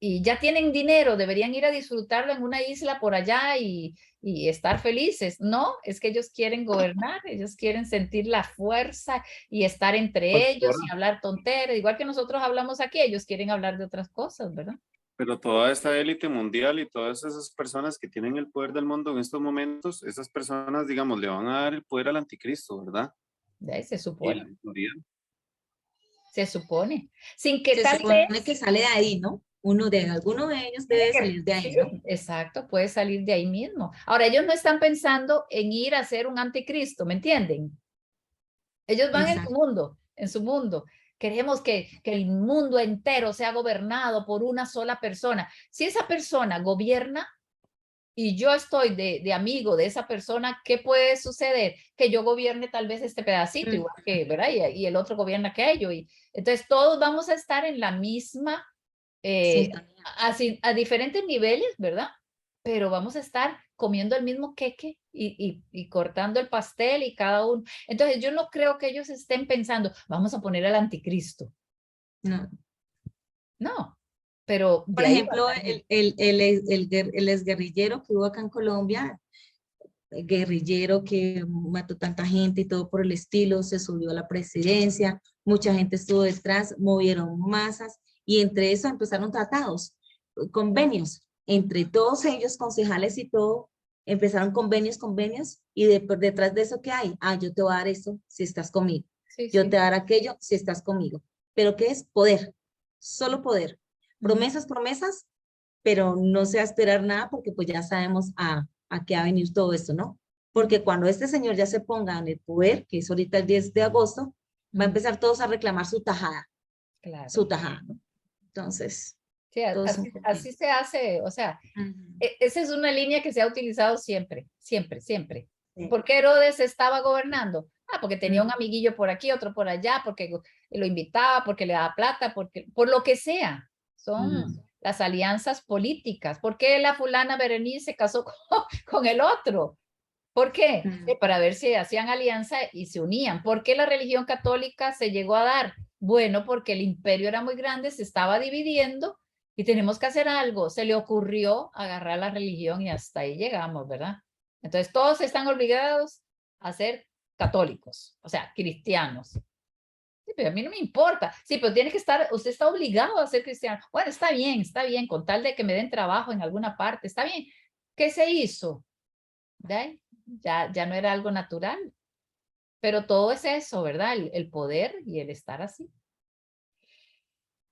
Y ya tienen dinero, deberían ir a disfrutarlo en una isla por allá y estar felices. No, es que ellos quieren gobernar, ellos quieren sentir la fuerza y estar entre ellos y hablar tonteras, igual que nosotros hablamos aquí, ellos quieren hablar de otras cosas, ¿verdad? Pero toda esta élite mundial y todas esas personas que tienen el poder del mundo en estos momentos, esas personas, digamos, le van a dar el poder al anticristo, ¿verdad? De ahí se Y supone. la teoría, Se supone. Sin que Se tal supone vez... que sale de ahí, ¿no? Alguno de ellos debe salir de ahí, Sí, ¿no? exacto, puede salir de ahí mismo. Ahora, ellos no están pensando en ir a ser un anticristo, ¿me entienden? Ellos van Exacto. en su mundo. Queremos que el mundo entero sea gobernado por una sola persona. Si esa persona gobierna y yo estoy de amigo de esa persona, ¿qué puede suceder? Que yo gobierne tal vez este pedacito, igual que, ¿verdad? Y el otro gobierna aquello. Y entonces todos vamos a estar en la misma, a diferentes niveles, ¿verdad? Pero vamos a estar comiendo el mismo queque y cortando el pastel y cada uno. Entonces yo no creo que ellos estén pensando, vamos a poner al anticristo. No. No, pero de Por ahí ejemplo, va a salir. el exguerrillero que hubo acá en Colombia, el guerrillero que mató tanta gente y todo por el estilo, se subió a la presidencia, mucha gente estuvo detrás, movieron masas y entre eso empezaron tratados, convenios, entre todos ellos, concejales y todo, empezaron convenios y detrás de eso, ¿qué hay? Ah, yo te voy a dar esto si estás conmigo, Sí, yo sí. te voy a dar aquello si estás conmigo. ¿Pero qué es? Poder, solo poder. Promesas, promesas, pero no se va a esperar nada porque pues ya sabemos a qué va a venir todo esto, ¿no? Porque cuando este señor ya se ponga en el poder, que es ahorita el 10 de agosto, va a empezar todos a reclamar su tajada, Claro. ¿no? Entonces, Sí, todos así se hace, o sea, esa es una línea que se ha utilizado siempre, siempre, siempre. Sí. ¿Por qué Herodes estaba gobernando? Ah, porque tenía un amiguillo por aquí, otro por allá, porque lo invitaba, porque le daba plata, porque, por lo que sea. Son las alianzas políticas. ¿Por qué la fulana Berenice se casó con el otro? ¿Por qué? Para ver si hacían alianza y se unían. ¿Por qué la religión católica se llegó a dar? Bueno, porque el imperio era muy grande, se estaba dividiendo y tenemos que hacer algo. Se le ocurrió agarrar la religión y hasta ahí llegamos, ¿verdad? Entonces todos están obligados a ser católicos, o sea, cristianos. Sí, pero a mí no me importa. Sí, pero tiene que estar, usted está obligado a ser cristiano. Bueno, está bien, con tal de que me den trabajo en alguna parte, está bien. ¿Qué se hizo? ¿De? Ya no era algo natural. Pero todo es eso, ¿verdad? El poder y el estar así.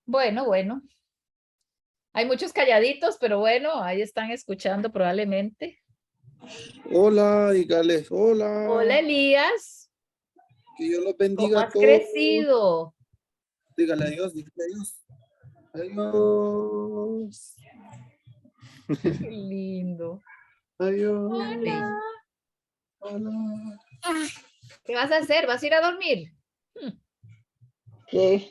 Bueno. Hay muchos calladitos, pero bueno, ahí están escuchando probablemente. Hola, dígales, hola. Hola, Elías. Que Dios los ¿Cómo bendiga a has todos. crecido? Dígale adiós, dígale adiós. Adiós. Qué lindo. Adiós. Hola. Hola. ¿Qué vas a hacer? ¿Vas a ir a dormir? ¿Qué?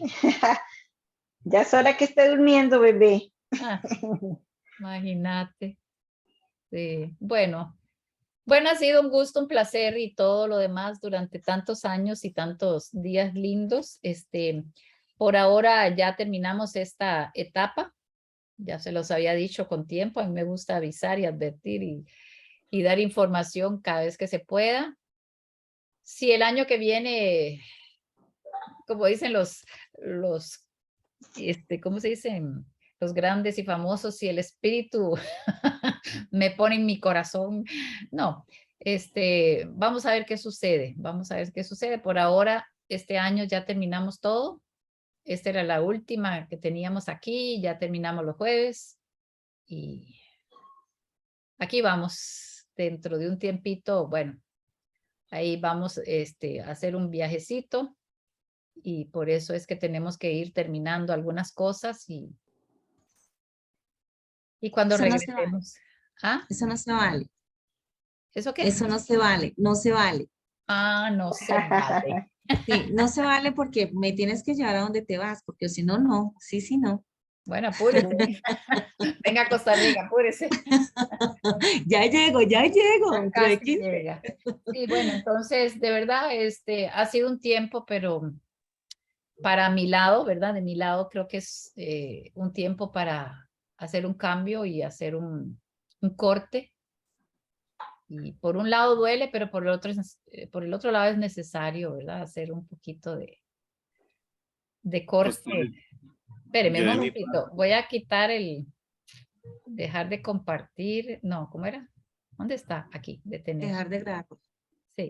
Ya es hora que esté durmiendo, bebé. Imagínate. Sí. Bueno, ha sido un gusto, un placer y todo lo demás durante tantos años y tantos días lindos. Por ahora ya terminamos esta etapa. Ya se los había dicho con tiempo. A mí me gusta avisar y advertir y dar información cada vez que se pueda. Si el año que viene, como dicen ¿cómo se dicen? Los grandes y famosos, si el espíritu me pone en mi corazón. No, vamos a ver qué sucede. Vamos a ver qué sucede. Por ahora, este año ya terminamos todo. Esta era la última que teníamos aquí. Ya terminamos los jueves. Y aquí vamos, dentro de un tiempito, bueno, ahí vamos a hacer un viajecito. Y por eso es que tenemos que ir terminando algunas cosas y Y cuando Eso no se vale. regresemos. ¿Ah? Eso no se vale. ¿Eso qué? Eso no se vale. No se vale. Ah, no se vale. Sí, no se vale porque me tienes que llevar a donde te vas, porque si no, no. Sí, sí, no. Bueno, apúrese. Venga a Costa Rica, apúrese. Ya llego, ya llego. Ya Dentro de casi 15. llega. Sí, bueno, entonces, de verdad, ha sido un tiempo, pero para mi lado, ¿verdad? De mi lado creo que es un tiempo para hacer un cambio y hacer un corte. Y por un lado duele, pero por el otro lado es necesario, ¿verdad? Hacer un poquito de corte. Espéreme un yo de mi momentito. Voy a quitar dejar de compartir. No, ¿cómo era? ¿Dónde está? Aquí, detener. Dejar de grabar.